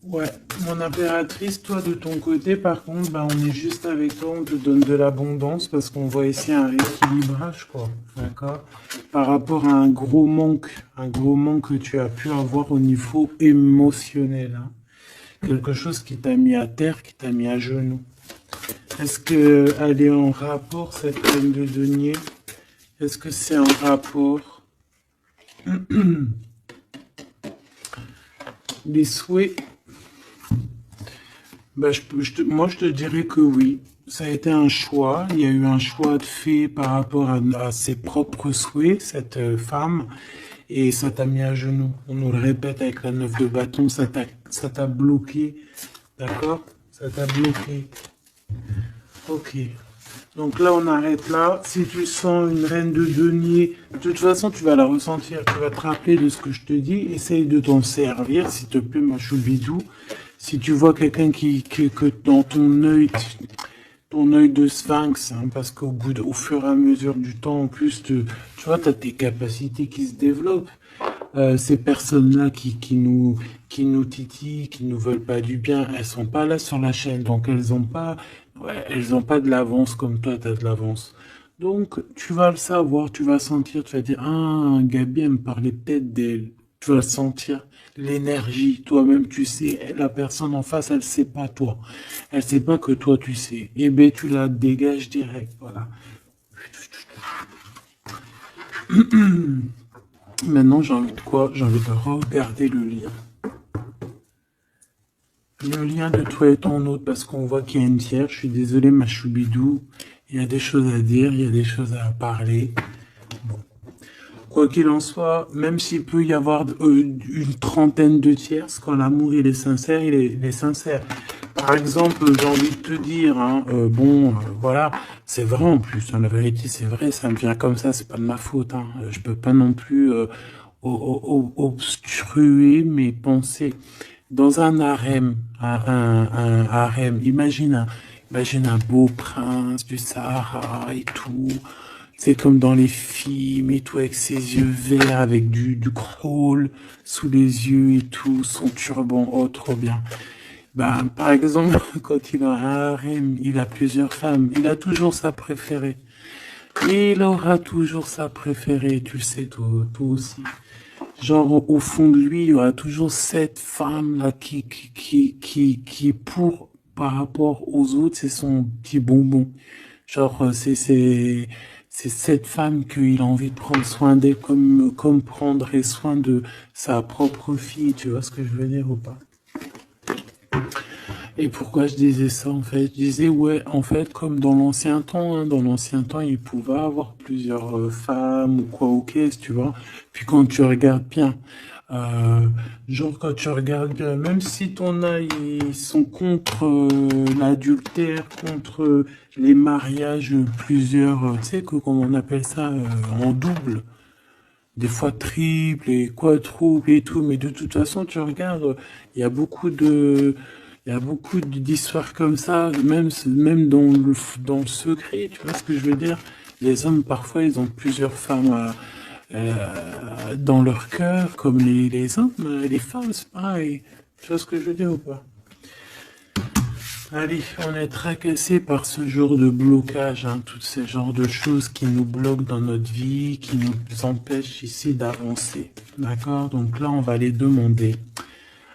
Ouais, mon impératrice, toi de ton côté, par contre, bah, on est juste avec toi, on te donne de l'abondance parce qu'on voit ici un rééquilibrage, quoi. D'accord? Par rapport à un gros manque que tu as pu avoir au niveau émotionnel, hein. Quelque chose qui t'a mis à terre, qui t'a mis à genoux. Est-ce que elle est en rapport, cette reine de denier? Est-ce que c'est en rapport? Les souhaits, bah, moi, je te dirais que oui. Ça a été un choix. Il y a eu un choix de fait par rapport à ses propres souhaits, cette femme, et ça t'a mis à genoux. On nous le répète avec la 9 de bâton, ça t'a bloqué. D'accord? Ça t'a bloqué. Ok. Donc là, on arrête là. Si tu sens une reine de denier, de toute façon, tu vas la ressentir. Tu vas te rappeler de ce que je te dis. Essaye de t'en servir, s'il te plaît, ma choubidou. Si tu vois quelqu'un que dans ton œil de sphinx, hein, parce au fur et à mesure du temps, en plus, tu vois, tu as tes capacités qui se développent. Ces personnes-là qui nous titillent, qui nous veulent pas du bien, elles sont pas là sur la chaîne, donc elles ont pas de l'avance comme toi, tu as de l'avance. Donc, tu vas le savoir, tu vas sentir, tu vas dire, ah, Gabi, elle me parlait peut-être d'elle. Tu vas sentir l'énergie, toi-même, tu sais, la personne en face, elle sait pas toi. Elle sait pas que toi, tu sais. Eh ben, tu la dégages direct, voilà. Maintenant, j'ai envie de quoi? J'ai envie de regarder le lien. Le lien de toi et ton autre, parce qu'on voit qu'il y a une tiers. Je suis désolé, ma choubidou. Il y a des choses à dire, il y a des choses à parler. Bon. Quoi qu'il en soit, même s'il peut y avoir une trentaine de tierces, quand l'amour il est sincère, il est sincère. Par exemple, j'ai envie de te dire, hein, voilà, c'est vrai en plus, hein, la vérité c'est vrai, ça me vient comme ça, c'est pas de ma faute, hein, je peux pas non plus obstruer mes pensées. Dans un harem, un harem, imagine un beau prince du Sahara et tout, c'est comme dans les films et tout, avec ses yeux verts, avec du crawl sous les yeux et tout, son turban, oh trop bien. Ben, par exemple, quand il a un harem, il a plusieurs femmes, il a toujours sa préférée. Il aura toujours sa préférée, tu le sais, toi aussi. Genre, au fond de lui, il y aura toujours cette femme-là qui, par rapport aux autres, c'est son petit bonbon. Genre, c'est cette femme qu'il a envie de prendre soin d'elle comme prendrait soin de sa propre fille, tu vois ce que je veux dire ou pas? Et pourquoi je disais ça en fait? Je disais ouais, en fait, comme dans l'ancien temps, hein, dans l'ancien temps, il pouvait avoir plusieurs femmes ou quoi ou qu'est-ce, tu vois. Puis quand tu regardes bien, euh, genre quand tu regardes bien, même si ton œil ils sont contre l'adultère, contre les mariages plusieurs, tu sais que comment on appelle ça en double, des fois triple et quadruple et tout, mais de toute façon, tu regardes, il y a beaucoup de, il y a beaucoup d'histoires comme ça, même dans le secret, tu vois ce que je veux dire? Les hommes, parfois, ils ont plusieurs femmes dans leur cœur, comme les hommes, les femmes, c'est pareil. Tu vois ce que je veux dire ou pas? Allez, on est tracassé par ce genre de blocage, hein, tous ces genres de choses qui nous bloquent dans notre vie, qui nous empêchent ici d'avancer. D'accord? Donc là, on va les demander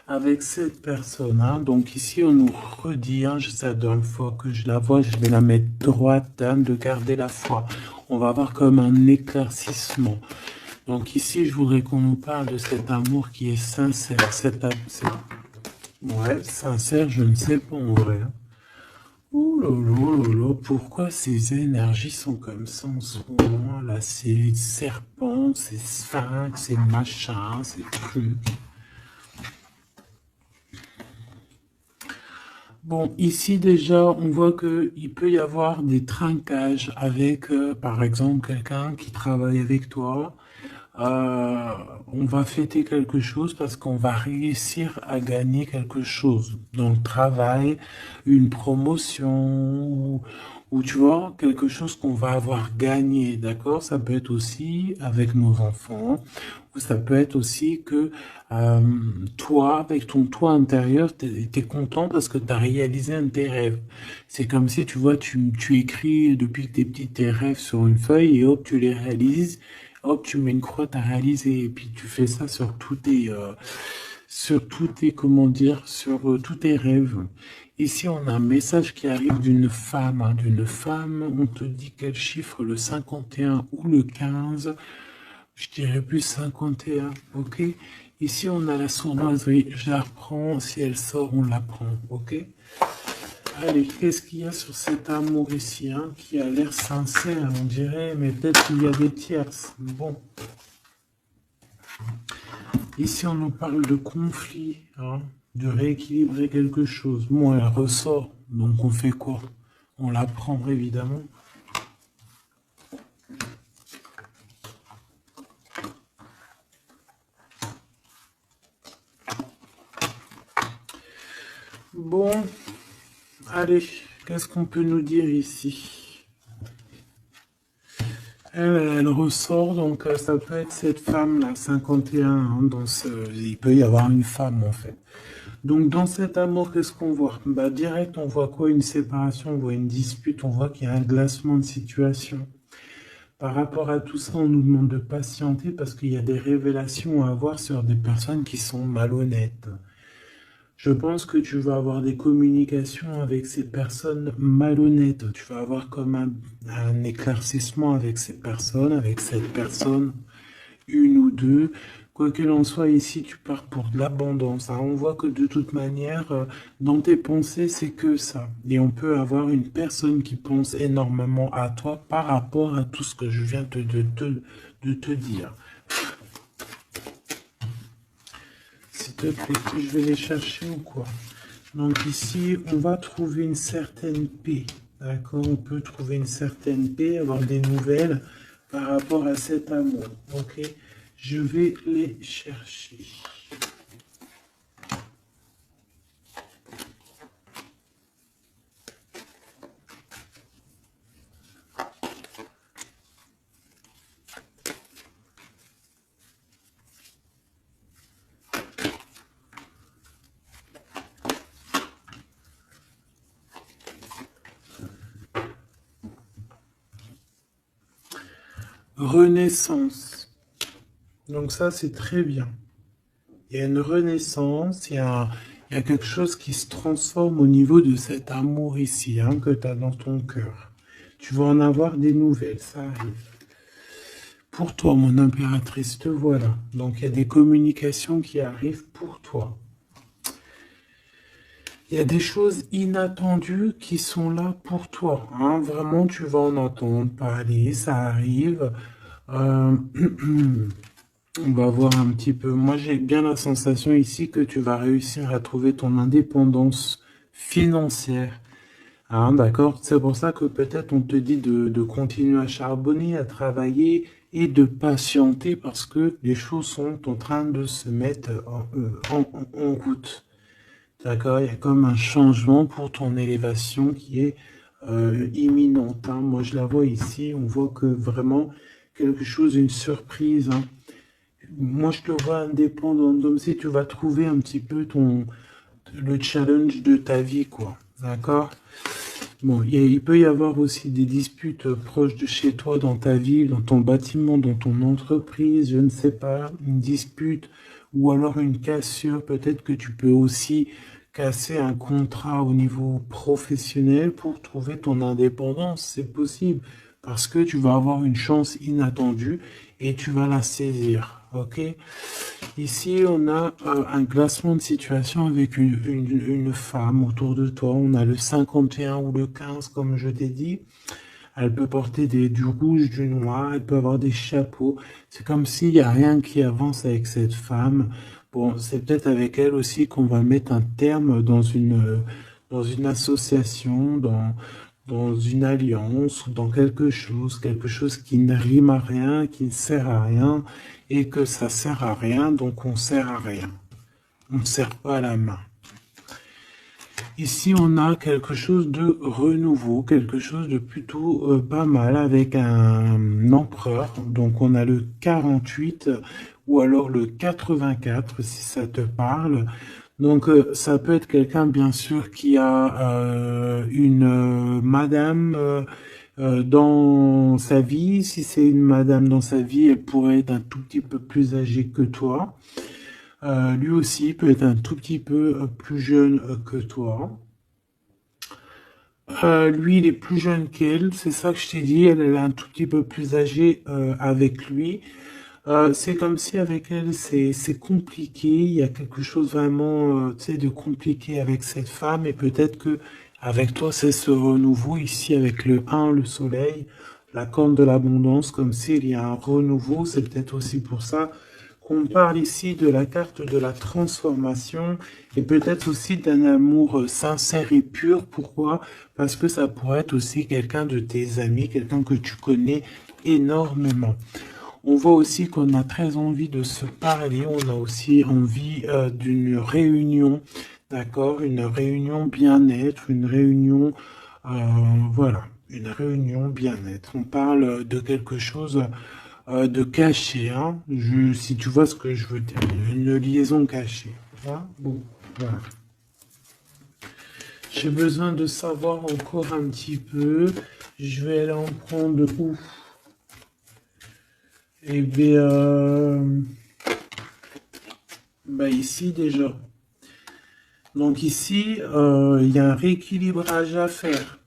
avec cette personne. Hein. Donc ici, on nous redit, hein, c'est la dernière fois que je la vois, je vais la mettre droite, hein, de garder la foi. On va avoir comme un éclaircissement. Donc ici, je voudrais qu'on nous parle de cet amour qui est sincère. Ouais, sincère, je ne sais pas en vrai. Hein. Ouh là là là là, pourquoi ces énergies sont comme ça en ce moment là? Ces serpents, ces sphinx, ces machins, ces trucs. Bon, ici déjà, on voit que il peut y avoir des trinquages avec, par exemple, quelqu'un qui travaille avec toi. Euh, on va fêter quelque chose parce qu'on va réussir à gagner quelque chose dans le travail, une promotion ou tu vois, quelque chose qu'on va avoir gagné, d'accord? Ça peut être aussi avec nos enfants, ou ça peut être aussi que euh, toi, avec ton toi intérieur, t'es content parce que tu as réalisé un de tes rêves. C'est comme si, tu vois, tu écris depuis que t'es petit tes rêves sur une feuille et hop, tu les réalises. Hop, tu mets une croix, t'as réalisé, et puis tu fais ça sur tous tes, comment dire, sur tous tes rêves. Ici, on a un message qui arrive d'une femme, hein, d'une femme. On te dit quel chiffre, le 51 ou le 15. Je dirais plus 51, ok? Ici, on a la sournoiserie. Je la reprends. Si elle sort, on la prend, ok? Allez, qu'est-ce qu'il y a sur cet amour ici, hein, qui a l'air sincère, on dirait, mais peut-être qu'il y a des tierces. Bon, ici on nous parle de conflit, hein, de rééquilibrer quelque chose. Bon, elle ressort, donc on fait quoi? On la prend évidemment. Bon, allez, qu'est-ce qu'on peut nous dire ici? Elle ressort, donc ça peut être cette femme-là, 51, hein, il peut y avoir une femme en fait. Donc dans cet amour, qu'est-ce qu'on voit? Bah direct, on voit quoi? Une séparation, on voit une dispute, on voit qu'il y a un glacement de situation. Par rapport à tout ça, on nous demande de patienter parce qu'il y a des révélations à avoir sur des personnes qui sont malhonnêtes. Je pense que tu vas avoir des communications avec ces personnes malhonnêtes. Tu vas avoir comme un éclaircissement avec ces personnes, avec cette personne, une ou deux. Quoi qu'il en soit, ici, tu pars pour de l'abondance. Hein. On voit que de toute manière, dans tes pensées, c'est que ça. Et on peut avoir une personne qui pense énormément à toi par rapport à tout ce que je viens de te dire. S'il te plaît, je vais les chercher ou quoi? Donc ici, on va trouver une certaine paix. D'accord? On peut trouver une certaine paix, avoir des nouvelles par rapport à cet amour. Ok? Je vais les chercher. Renaissance. Donc ça, c'est très bien. Il y a une renaissance, il y a quelque chose qui se transforme au niveau de cet amour ici, hein, que tu as dans ton cœur. Tu vas en avoir des nouvelles, ça arrive. Pour toi, mon impératrice, te voilà. Donc il y a des communications qui arrivent pour toi. Il y a des choses inattendues qui sont là pour toi, hein. Vraiment, tu vas en entendre parler, ça arrive. Euh, on va voir un petit peu. Moi, j'ai bien la sensation ici que tu vas réussir à trouver ton indépendance financière. Ah, d'accord. C'est pour ça que peut-être on te dit de continuer à charbonner, à travailler et de patienter parce que les choses sont en train de se mettre en route. D'accord? Il y a comme un changement pour ton élévation qui est imminente, hein. Moi, je la vois ici. On voit que vraiment quelque chose, une surprise, hein. Moi, je te vois indépendant, comme si tu vas trouver un petit peu le challenge de ta vie, quoi. D'accord? Bon, il peut y avoir aussi des disputes proches de chez toi, dans ta ville, dans ton bâtiment, dans ton entreprise, je ne sais pas, une dispute ou alors une cassure. Peut-être que tu peux aussi casser un contrat au niveau professionnel pour trouver ton indépendance. C'est possible parce que tu vas avoir une chance inattendue et tu vas la saisir. Ok? Ici, on a un classement de situation avec une femme autour de toi. On a le 51 ou le 15, comme je t'ai dit. Elle peut porter du rouge, du noir, elle peut avoir des chapeaux. C'est comme s'il n'y a rien qui avance avec cette femme. Bon, c'est peut-être avec elle aussi qu'on va mettre un terme dans une association, dans une alliance ou dans quelque chose qui ne rime à rien, qui ne sert à rien, et que ça sert à rien, donc on sert à rien. On ne sert pas à la main. Ici, on a quelque chose de renouveau, quelque chose de plutôt pas mal avec un empereur. Donc, on a le 48 ou alors le 84, si ça te parle. Donc, ça peut être quelqu'un, bien sûr, qui a une madame dans sa vie. Si c'est une madame dans sa vie, elle pourrait être un tout petit peu plus âgée que toi. Lui aussi peut être un tout petit peu plus jeune que toi. Lui, il est plus jeune qu'elle, c'est ça que je t'ai dit. Elle est un tout petit peu plus âgée avec lui. C'est comme si avec elle, c'est compliqué. Il y a quelque chose vraiment, tu sais, de compliqué avec cette femme. Et peut-être que avec toi, c'est ce renouveau ici avec le 1, le soleil, la corne de l'abondance, comme s'il y a un renouveau. C'est peut-être aussi pour ça qu'on parle ici de la carte de la transformation et peut-être aussi d'un amour sincère et pur. Pourquoi? Parce que ça pourrait être aussi quelqu'un de tes amis, quelqu'un que tu connais énormément. On voit aussi qu'on a très envie de se parler, on a aussi envie d'une réunion, d'accord? Une réunion bien-être, une réunion, euh, voilà, une réunion bien-être. On parle de quelque chose de caché, hein? Si tu vois ce que je veux dire, une liaison cachée. Hein. Bon, voilà. J'ai besoin de savoir encore un petit peu. Je vais aller en prendre où? Eh bien, bah ici déjà. Donc ici, il y a un rééquilibrage à faire.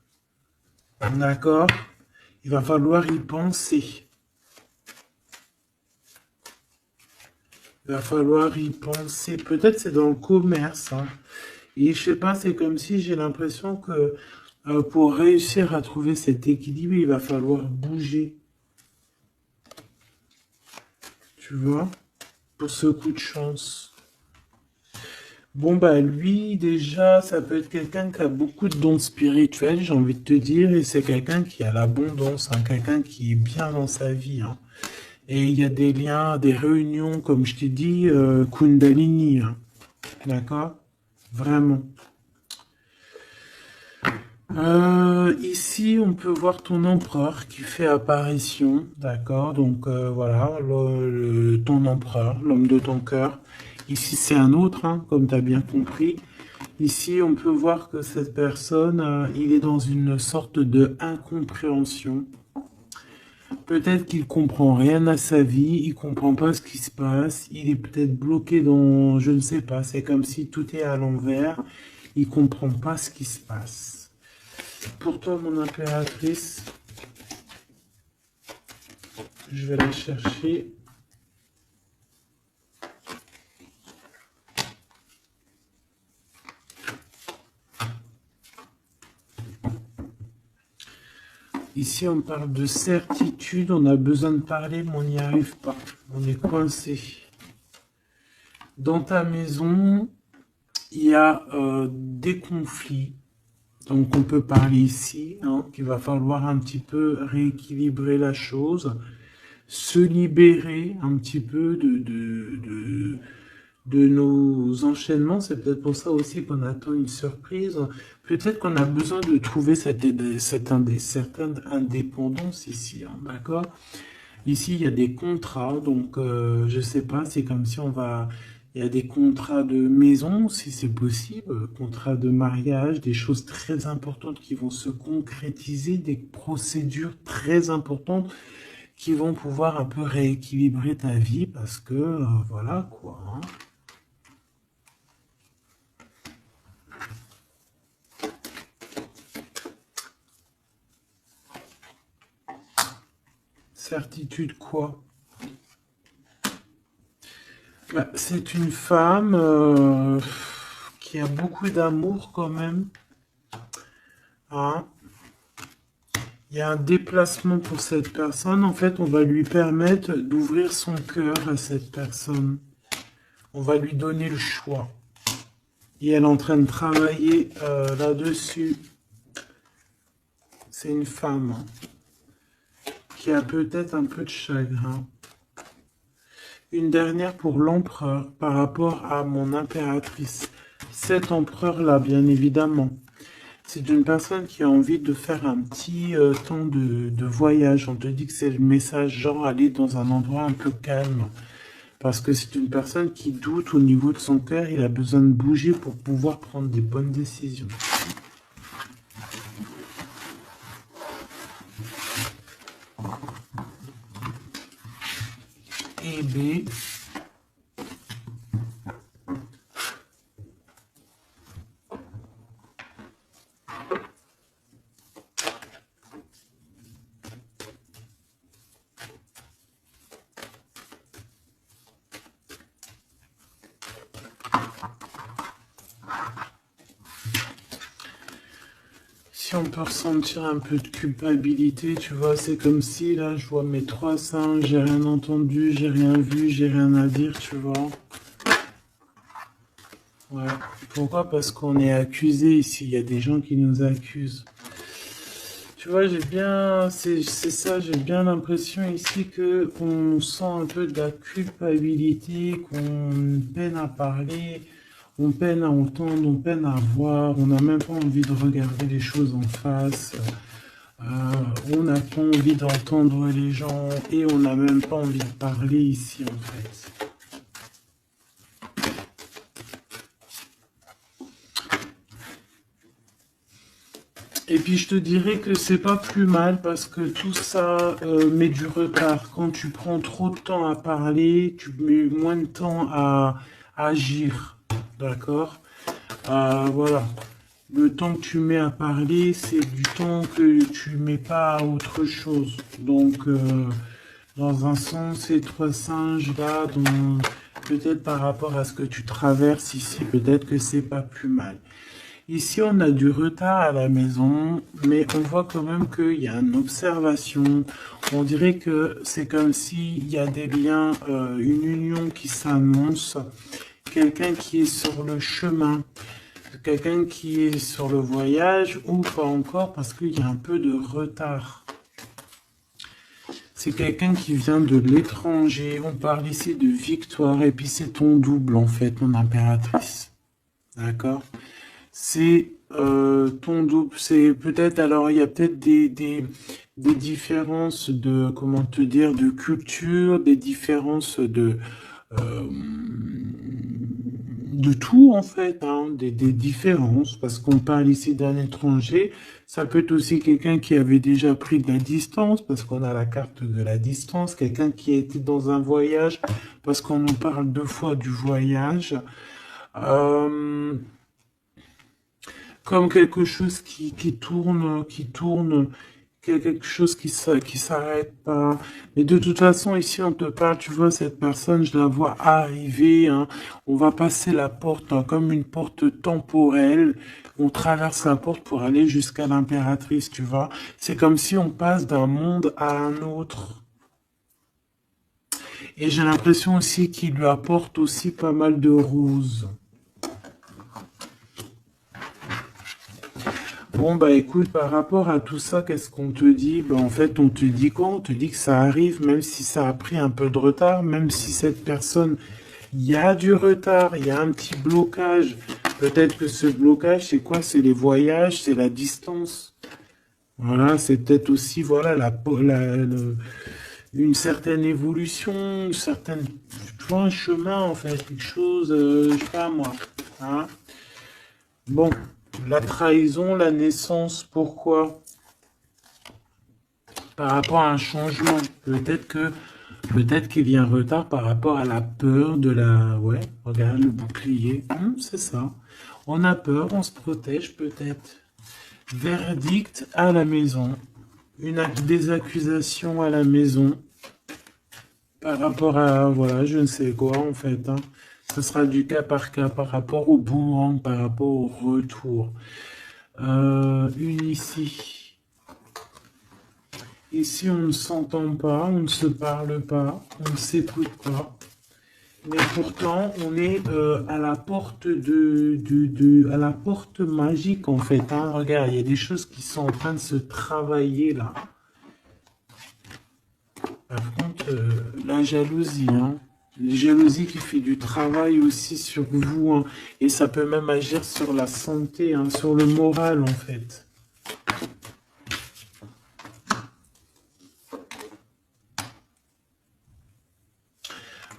D'accord? Il va falloir y penser. Il va falloir y penser. Peut-être c'est dans le commerce, hein. Et je sais pas, c'est comme si j'ai l'impression que pour réussir à trouver cet équilibre, il va falloir bouger. Tu vois? Pour ce coup de chance. Bon, bah lui, déjà, ça peut être quelqu'un qui a beaucoup de dons spirituels, j'ai envie de te dire, et c'est quelqu'un qui a l'abondance, hein, quelqu'un qui est bien dans sa vie, hein. Et il y a des liens, des réunions, comme je t'ai dit, Kundalini, hein. D'accord? Vraiment. Ici, on peut voir ton empereur qui fait apparition, d'accord? Donc voilà, ton empereur, l'homme de ton cœur. Ici, c'est un autre, hein, comme tu as bien compris. Ici, on peut voir que cette personne, il est dans une sorte de incompréhension. Peut-être qu'il comprend rien à sa vie, il comprend pas ce qui se passe, il est peut-être bloqué dans, je ne sais pas, c'est comme si tout est à l'envers, il comprend pas ce qui se passe. Pour toi, mon impératrice, je vais la chercher. Ici, on parle de certitude, on a besoin de parler, mais on n'y arrive pas. On est coincé. Dans ta maison, il y a des conflits. Donc, on peut parler ici, hein, qu'il va falloir un petit peu rééquilibrer la chose, se libérer un petit peu de nos enchaînements. C'est peut-être pour ça aussi qu'on attend une surprise. Peut-être qu'on a besoin de trouver certaine indépendance ici, hein, d'accord? Ici, il y a des contrats, donc je sais pas, c'est comme si on va... Il y a des contrats de maison, si c'est possible, contrats de mariage, des choses très importantes qui vont se concrétiser, des procédures très importantes qui vont pouvoir un peu rééquilibrer ta vie parce que, voilà quoi, hein. Certitude quoi? Bah, c'est une femme qui a beaucoup d'amour quand même, hein. Il y a un déplacement pour cette personne. En fait, on va lui permettre d'ouvrir son cœur à cette personne. On va lui donner le choix. Et elle est en train de travailler là-dessus. C'est une femme qui a peut-être un peu de chagrin. Une dernière pour l'empereur par rapport à mon impératrice. Cet empereur-là, bien évidemment. C'est une personne qui a envie de faire un petit temps de voyage. On te dit que c'est le message genre aller dans un endroit un peu calme. Parce que c'est une personne qui doute au niveau de son cœur. Il a besoin de bouger pour pouvoir prendre des bonnes décisions. Et B. Si on peut ressentir un peu de culpabilité, tu vois, c'est comme si là je vois mes 3 5, j'ai rien entendu, j'ai rien vu, j'ai rien à dire, tu vois. Ouais. Pourquoi? Parce qu'on est accusé ici, il y a des gens qui nous accusent. Tu vois, c'est ça, j'ai bien l'impression ici que on sent un peu de la culpabilité, qu'on peine à parler, on peine à entendre, on peine à voir, on n'a même pas envie de regarder les choses en face, on n'a pas envie d'entendre les gens et on n'a même pas envie de parler ici en fait. Et puis je te dirais que c'est pas plus mal parce que tout ça met du retard. Quand tu prends trop de temps à parler, tu mets moins de temps à agir. D'accord? Voilà. Le temps que tu mets à parler, c'est du temps que tu mets pas à autre chose. Donc, dans un sens, ces 3 singes là, peut-être par rapport à ce que tu traverses ici, peut-être que c'est pas plus mal. Ici, on a du retard à la maison, mais on voit quand même qu'il y a une observation. On dirait que c'est comme s'il y a des liens, une union qui s'annonce, quelqu'un qui est sur le chemin, quelqu'un qui est sur le voyage, ou pas encore, parce qu'il y a un peu de retard. C'est quelqu'un qui vient de l'étranger. On parle ici de victoire, et puis c'est ton double, en fait, mon impératrice. D'accord? C'est ton double, c'est peut-être, alors il y a peut-être des différences de, comment te dire, de culture, des différences de tout en fait, hein, des différences, parce qu'on parle ici d'un étranger, ça peut être aussi quelqu'un qui avait déjà pris de la distance, parce qu'on a la carte de la distance, quelqu'un qui a été dans un voyage, parce qu'on nous parle 2 fois du voyage. Euh, Comme quelque chose qui tourne, qu'il y a quelque chose qui s'arrête pas. Mais de toute façon, ici, on te parle, tu vois, cette personne, je la vois arriver, hein. On va passer la porte, hein, comme une porte temporelle. On traverse la porte pour aller jusqu'à l'impératrice, tu vois. C'est comme si on passe d'un monde à un autre. Et j'ai l'impression aussi qu'il lui apporte aussi pas mal de roses. Bon, bah écoute, par rapport à tout ça, qu'est-ce qu'on te dit? Bah, en fait, on te dit quoi? On te dit que ça arrive, même si ça a pris un peu de retard, même si cette personne, il y a du retard, il y a un petit blocage. Peut-être que ce blocage, c'est quoi? C'est les voyages, c'est la distance. Voilà, c'est peut-être aussi, voilà, une certaine évolution, une certaine, tu vois, un chemin, en fait, quelque chose, je sais pas moi, hein. Bon, la trahison, la naissance, pourquoi? Par rapport à un changement. Peut-être qu'il y a un retard par rapport à la peur de la... Ouais, regarde le bouclier. C'est ça. On a peur, on se protège peut-être. Verdict à la maison. Des accusations à la maison. Par rapport à, voilà, je ne sais quoi en fait, hein. Ce sera du cas par rapport au boomerang, par rapport au retour. Une ici. Ici, on ne s'entend pas, on ne se parle pas, on ne s'écoute pas. Mais pourtant, on est à la porte à la porte magique en fait, hein. Regarde, il y a des choses qui sont en train de se travailler là. Par contre, la jalousie, hein. La jalousie qui fait du travail aussi sur vous, hein. Et ça peut même agir sur la santé, hein, sur le moral en fait.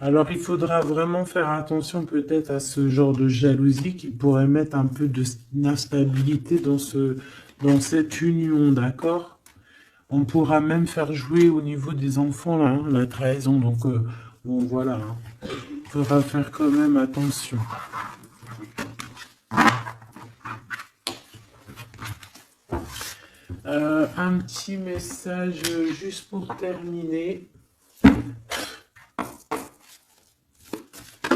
Alors, il faudra vraiment faire attention peut-être à ce genre de jalousie qui pourrait mettre un peu d'instabilité dans cette union, d'accord? On pourra même faire jouer au niveau des enfants, là, hein, la trahison. Donc, bon, voilà. Il faudra faire quand même attention. Un petit message juste pour terminer.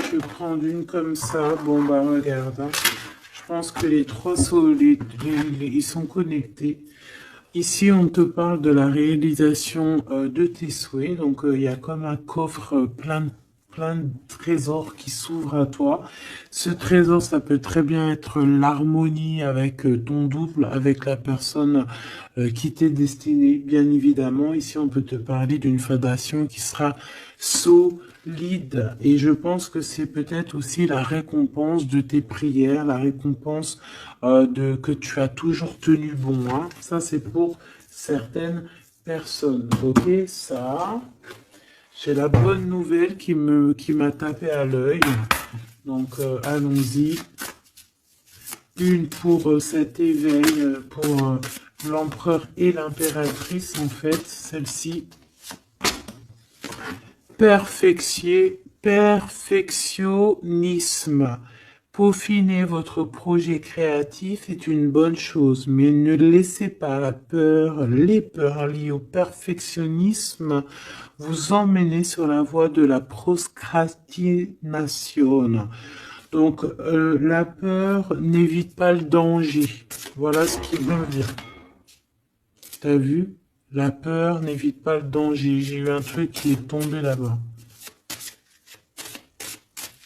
Je vais prendre une comme ça. Bon, bah, regarde. Hein. Je pense que les trois ils sont connectés. Ici, on te parle de la réalisation de tes souhaits. Donc, il y a comme un coffre plein de trésors qui s'ouvrent à toi. Ce trésor, ça peut très bien être l'harmonie avec ton double, avec la personne qui t'est destinée, bien évidemment. Ici, on peut te parler d'une fondation qui sera solide. Et je pense que c'est peut-être aussi la récompense de tes prières, la récompense que tu as toujours tenu bon. Hein. Ça, c'est pour certaines personnes. Ok, ça... J'ai la bonne nouvelle qui m'a tapé à l'œil. Donc, allons-y. Une pour cet éveil, pour l'empereur et l'impératrice, en fait. Celle-ci. Perfectionnisme. Peaufiner votre projet créatif est une bonne chose, mais ne laissez pas les peurs liées au perfectionnisme vous emmener sur la voie de la procrastination. Donc, la peur n'évite pas le danger. Voilà ce qu'il veut dire. T'as vu? La peur n'évite pas le danger. J'ai eu un truc qui est tombé là-bas.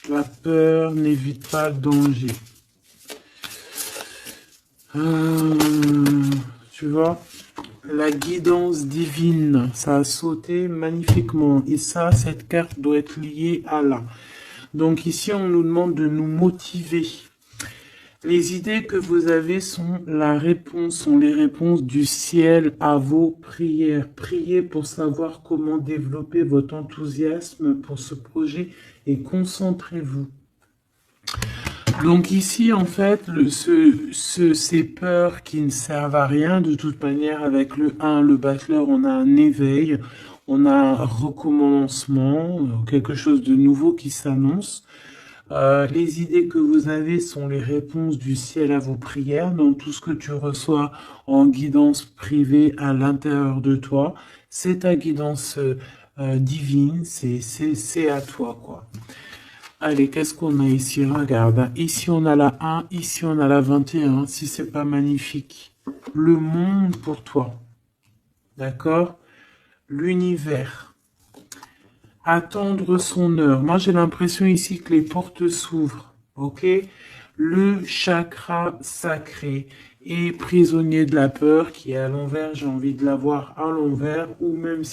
La peur n'évite pas le danger. Tu vois, la guidance divine, ça a sauté magnifiquement. Et ça, cette carte doit être liée à là. Donc ici, on nous demande de nous motiver. Les idées que vous avez sont les réponses du ciel à vos prières. Priez pour savoir comment développer votre enthousiasme pour ce projet et concentrez-vous. Donc ici, en fait, ces peurs qui ne servent à rien, de toute manière, avec le 1, le battleur, on a un éveil, on a un recommencement, quelque chose de nouveau qui s'annonce. Les idées que vous avez sont les réponses du ciel à vos prières. Donc tout ce que tu reçois en guidance privée à l'intérieur de toi, c'est ta guidance divine, c'est à toi, quoi. Allez, qu'est-ce qu'on a ici? Regarde, hein. Ici on a la 1, ici on a la 21, si c'est pas magnifique. Le monde pour toi, d'accord? L'univers. Attendre son heure. Moi, j'ai l'impression ici que les portes s'ouvrent. Ok? Le chakra sacré est prisonnier de la peur qui est à l'envers. J'ai envie de la voir à l'envers, ou même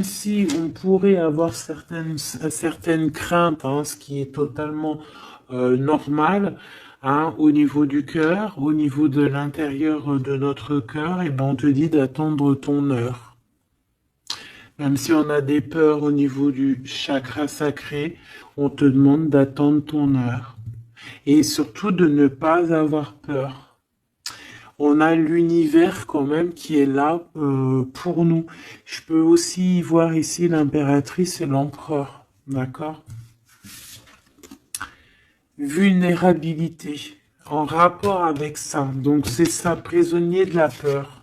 si on pourrait avoir certaines craintes, hein, ce qui est totalement normal, hein, au niveau du cœur, au niveau de l'intérieur de notre cœur, et ben on te dit d'attendre ton heure. Même si on a des peurs au niveau du chakra sacré, on te demande d'attendre ton heure. Et surtout de ne pas avoir peur. On a l'univers quand même qui est là pour nous. Je peux aussi voir ici l'impératrice et l'empereur. D'accord? Vulnérabilité. En rapport avec ça. Donc c'est ça, prisonnier de la peur.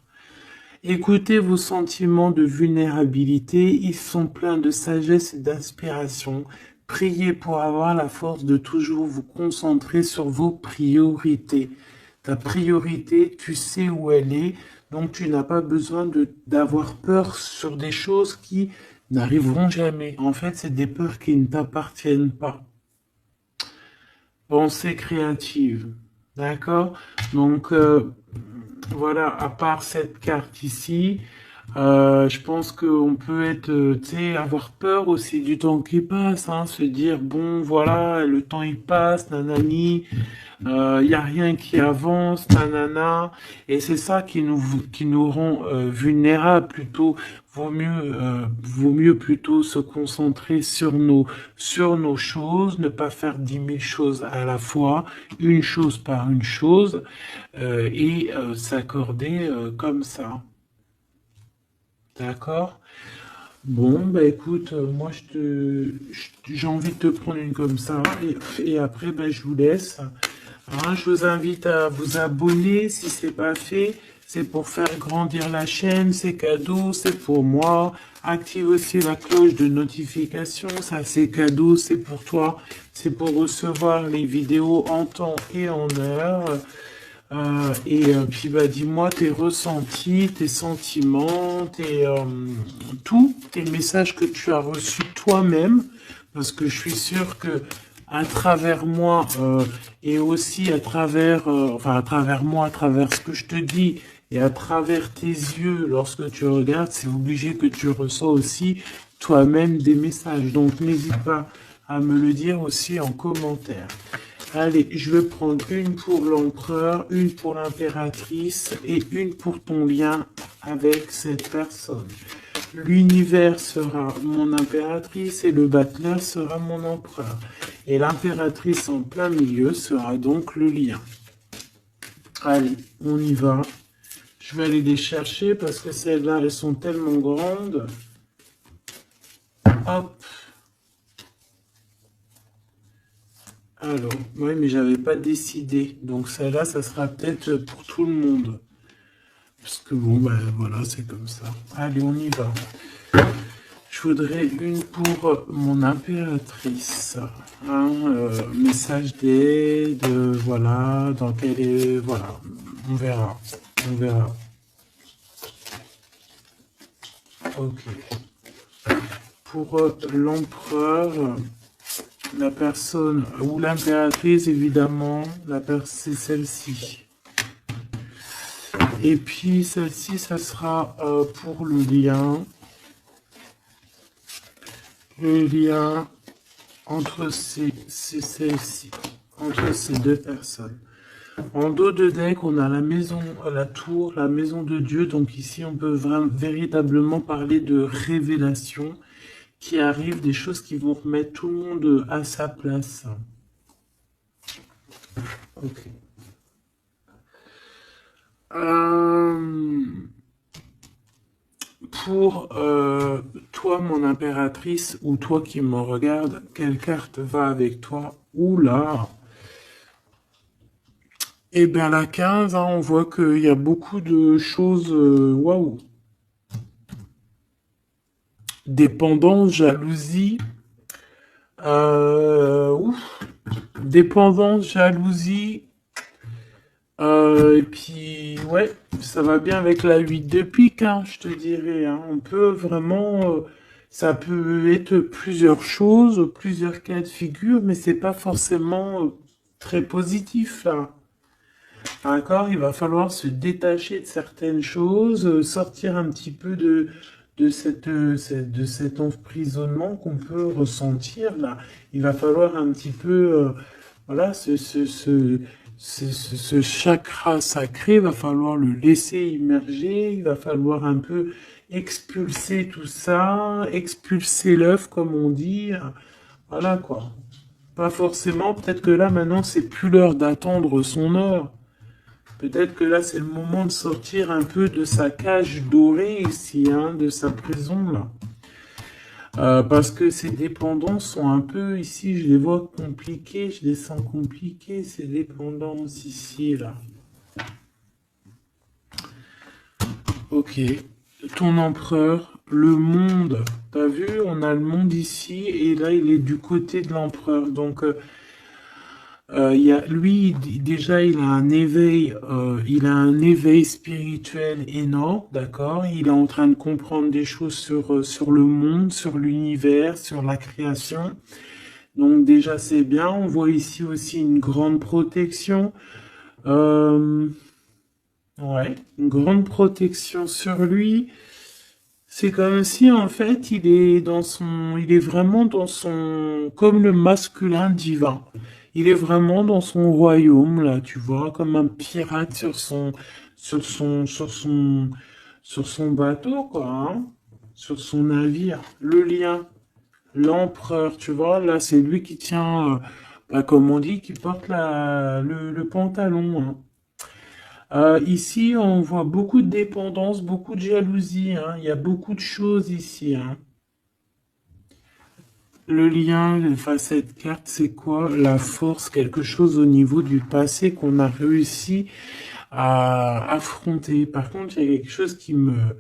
Écoutez vos sentiments de vulnérabilité, ils sont pleins de sagesse et d'inspiration. Priez pour avoir la force de toujours vous concentrer sur vos priorités. Ta priorité, tu sais où elle est, donc tu n'as pas besoin d'avoir peur sur des choses qui n'arriveront jamais. En fait, c'est des peurs qui ne t'appartiennent pas. Pensée créative, d'accord? Donc, voilà, à part cette carte ici, je pense qu'on peut être, tu sais, avoir peur aussi du temps qui passe, hein, se dire, bon, voilà, le temps il passe, nanani, il n'y a rien qui avance, nanana, et c'est ça qui nous rend vulnérables plutôt. Vaut mieux plutôt se concentrer sur nos choses, ne pas faire 10 000 choses à la fois, une chose par une chose, et s'accorder comme ça. D'accord? Bon, bah écoute, moi j'ai envie de te prendre une comme ça, et après, bah, je vous laisse. Hein, je vous invite à vous abonner si c'est pas fait. C'est pour faire grandir la chaîne, c'est cadeau, c'est pour moi. Active aussi la cloche de notification, ça c'est cadeau, c'est pour toi. C'est pour recevoir les vidéos en temps et en heure. Puis bah dis-moi tes ressentis, tes sentiments, tous tes messages que tu as reçus toi-même, parce que je suis sûr que à travers moi et aussi à travers, enfin à travers moi, à travers ce que je te dis et à travers tes yeux, lorsque tu regardes, c'est obligé que tu reçois aussi toi-même des messages. Donc n'hésite pas à me le dire aussi en commentaire. Allez, je vais prendre une pour l'empereur, une pour l'impératrice et une pour ton lien avec cette personne. L'univers sera mon impératrice et le battleur sera mon empereur. Et l'impératrice en plein milieu sera donc le lien. Allez, on y va. Je vais aller les chercher parce que celles-là, elles sont tellement grandes. Hop. Alors, oui, mais j'avais pas décidé. Donc celle-là, ça sera peut-être pour tout le monde. Parce que bon, ben voilà, c'est comme ça. Allez, on y va. Je voudrais une pour mon impératrice. Hein, message d'aide, voilà, dans quel est... Voilà, on verra. On verra. Ok. Pour l'empereur... La personne ou l'impératrice, évidemment, c'est celle-ci. Et puis celle-ci, ça sera pour le lien entre celle-ci, entre ces deux personnes. En dos de deck, on a la maison, la tour, la maison de Dieu. Donc ici, on peut véritablement parler de révélation qui arrive, des choses qui vont remettre tout le monde à sa place. Ok. pour toi, mon impératrice, ou toi qui me regarde, quelle carte va avec toi? Oula! Eh bien, la 15, hein, on voit qu'il y a beaucoup de choses. Waouh! Dépendance, jalousie. Ouf! Dépendance, jalousie. Et puis, ouais, ça va bien avec la 8 de pique, hein, je te dirais. Hein. On peut vraiment. Ça peut être plusieurs choses, plusieurs cas de figure, mais c'est pas forcément très positif, là. D'accord? Il va falloir se détacher de certaines choses, sortir un petit peu de cet emprisonnement qu'on peut ressentir, là. Il va falloir un petit peu. Voilà, ce chakra sacré, il va falloir le laisser immerger, il va falloir un peu expulser tout ça, expulser l'œuf, comme on dit. Voilà quoi. Pas forcément, peut-être que là maintenant c'est plus l'heure d'attendre son heure. Peut-être que là c'est le moment de sortir un peu de sa cage dorée ici, hein, de sa prison là. Parce que ces dépendances sont un peu ici, je les vois compliquées, je les sens compliquées, ces dépendances ici, là. Ok. Ton empereur, le monde. T'as vu, on a le monde ici, et là, il est du côté de l'empereur. Donc, lui, déjà, il a un éveil spirituel énorme, d'accord? Il est en train de comprendre des choses sur le monde, sur l'univers, sur la création. Donc déjà, c'est bien. On voit ici aussi une grande protection. Euh, ouais, une grande protection sur lui. C'est comme si, en fait, il est vraiment dans son, comme le masculin divin. Il est vraiment dans son royaume, là, tu vois, comme un pirate sur son bateau, quoi, hein, sur son navire. Le lien, l'empereur, tu vois, là, c'est lui qui tient, comme on dit, qui porte le pantalon, hein. Ici, on voit beaucoup de dépendance, beaucoup de jalousie, hein. Il y a beaucoup de choses ici, hein. Le lien, enfin, cette carte, c'est quoi? La force, quelque chose au niveau du passé qu'on a réussi à affronter. Par contre, il y a quelque chose qui me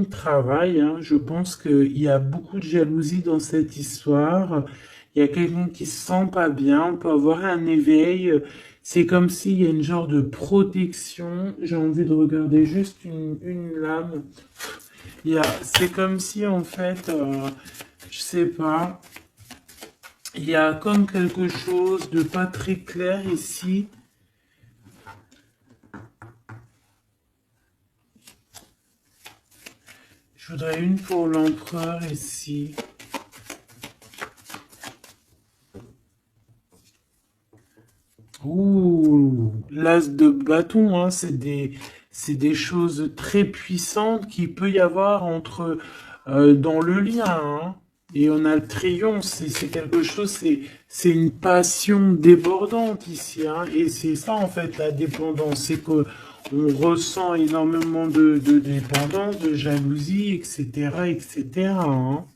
travaille, hein. Je pense qu'il y a beaucoup de jalousie dans cette histoire. Il y a quelqu'un qui se sent pas bien, on peut avoir un éveil. C'est comme s'il y a une genre de protection. J'ai envie de regarder juste une lame. C'est comme si en fait, je sais pas, il y a comme quelque chose de pas très clair ici. Je voudrais une pour l'empereur ici. Ouh, l'as de bâton, hein, c'est des choses très puissantes qu'il peut y avoir dans le lien, hein. Et on a le triomphe, c'est quelque chose, c'est une passion débordante ici, hein. Et c'est ça en fait la dépendance, c'est que on ressent énormément de dépendance, de jalousie, etc., etc., hein.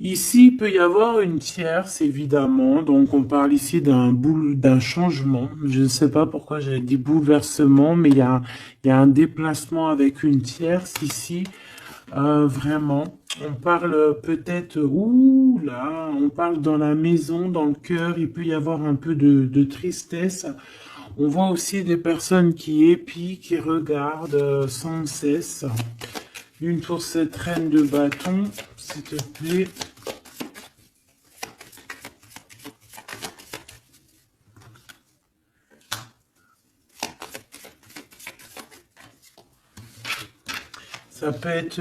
Ici, il peut y avoir une tierce, évidemment. Donc, on parle ici d'un changement. Je ne sais pas pourquoi j'ai dit bouleversement, mais il y a un déplacement avec une tierce ici. Vraiment. On parle peut-être, ouh là, on parle dans la maison, dans le cœur. Il peut y avoir un peu de tristesse. On voit aussi des personnes qui épient, qui regardent sans cesse. Une pour cette reine de bâton, s'il te plaît. Ça peut être,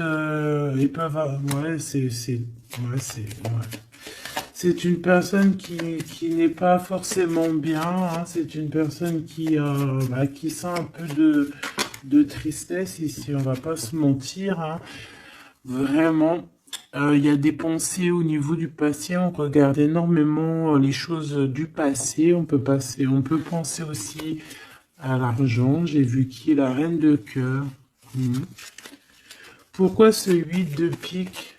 ils peuvent, ouais, c'est une personne qui n'est pas forcément bien, hein. C'est une personne qui sent un peu de tristesse ici. On va pas se mentir, hein. Vraiment. Il y a des pensées au niveau du passé. On regarde énormément les choses du passé. On peut penser aussi à l'argent. J'ai vu qui est la reine de cœur. Mhm. Pourquoi ce 8 de pique?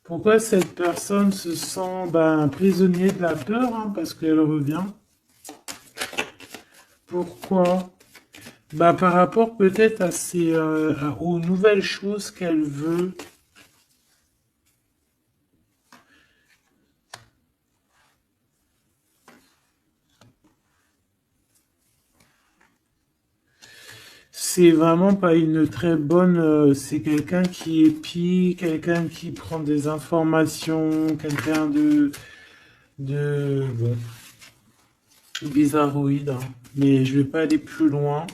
Pourquoi cette personne se sent prisonnier de la peur, hein, parce qu'elle revient? Pourquoi? Par rapport peut-être à aux nouvelles choses qu'elle veut. C'est vraiment pas une très bonne... c'est quelqu'un qui épie, quelqu'un qui prend des informations, quelqu'un bon, bizarroïde, hein. Mais je vais pas aller plus loin.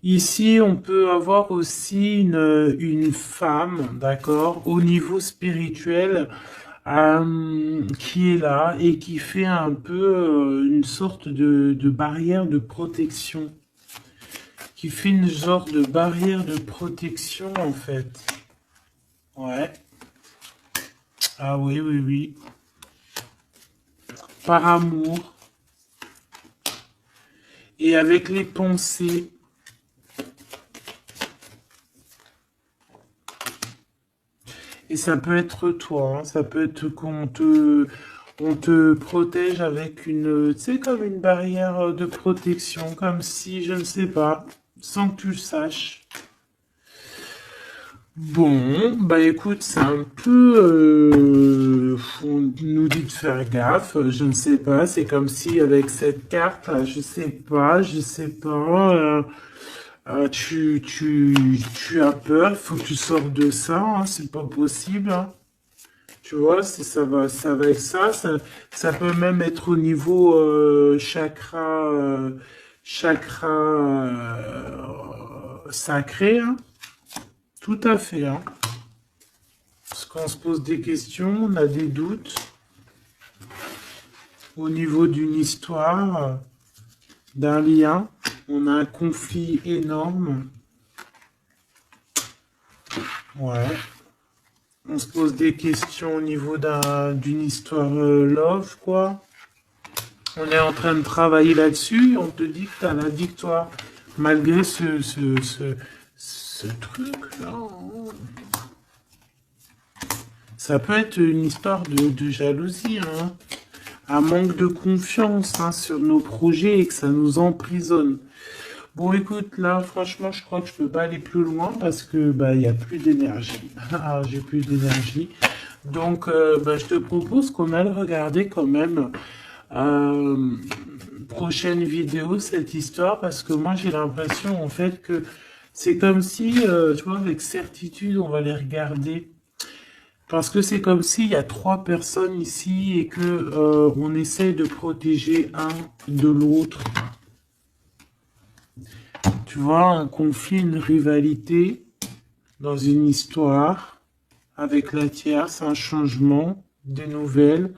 Ici, on peut avoir aussi une femme, d'accord, au niveau spirituel, qui est là et qui fait un peu une sorte de barrière de protection. Qui fait une sorte de barrière de protection, en fait. Ouais. Ah oui, oui, oui. Par amour. Et avec les pensées. Et ça peut être toi, hein, ça peut être on te protège avec une, tu sais, comme une barrière de protection, comme si, je ne sais pas, sans que tu le saches. Bon, écoute, c'est un peu, on nous dit de faire gaffe, je ne sais pas, c'est comme si avec cette carte, là, je sais pas, tu as peur, il faut que tu sortes de ça, hein, c'est pas possible, hein. Tu vois, si ça va avec ça peut même être au niveau chakra sacré, hein. Tout à fait, hein. Parce qu'on se pose des questions, on a des doutes au niveau d'une histoire, d'un lien. On a un conflit énorme. Ouais. On se pose des questions au niveau d'une histoire love, quoi. On est en train de travailler là-dessus. On te dit que tu as la victoire. Malgré ce truc-là. Ça peut être une histoire de jalousie, hein. Un manque de confiance, hein, sur nos projets et que ça nous emprisonne. Bon, écoute, là, franchement, je crois que je peux pas aller plus loin parce que il y a plus d'énergie. Ah, j'ai plus d'énergie. Donc, je te propose qu'on aille regarder quand même prochaine vidéo cette histoire parce que moi j'ai l'impression en fait que c'est comme si, tu vois, avec certitude, on va les regarder. Parce que c'est comme s'il y a 3 personnes ici et que on essaye de protéger un de l'autre. Tu vois, un conflit, une rivalité dans une histoire avec la tierce, un changement, des nouvelles.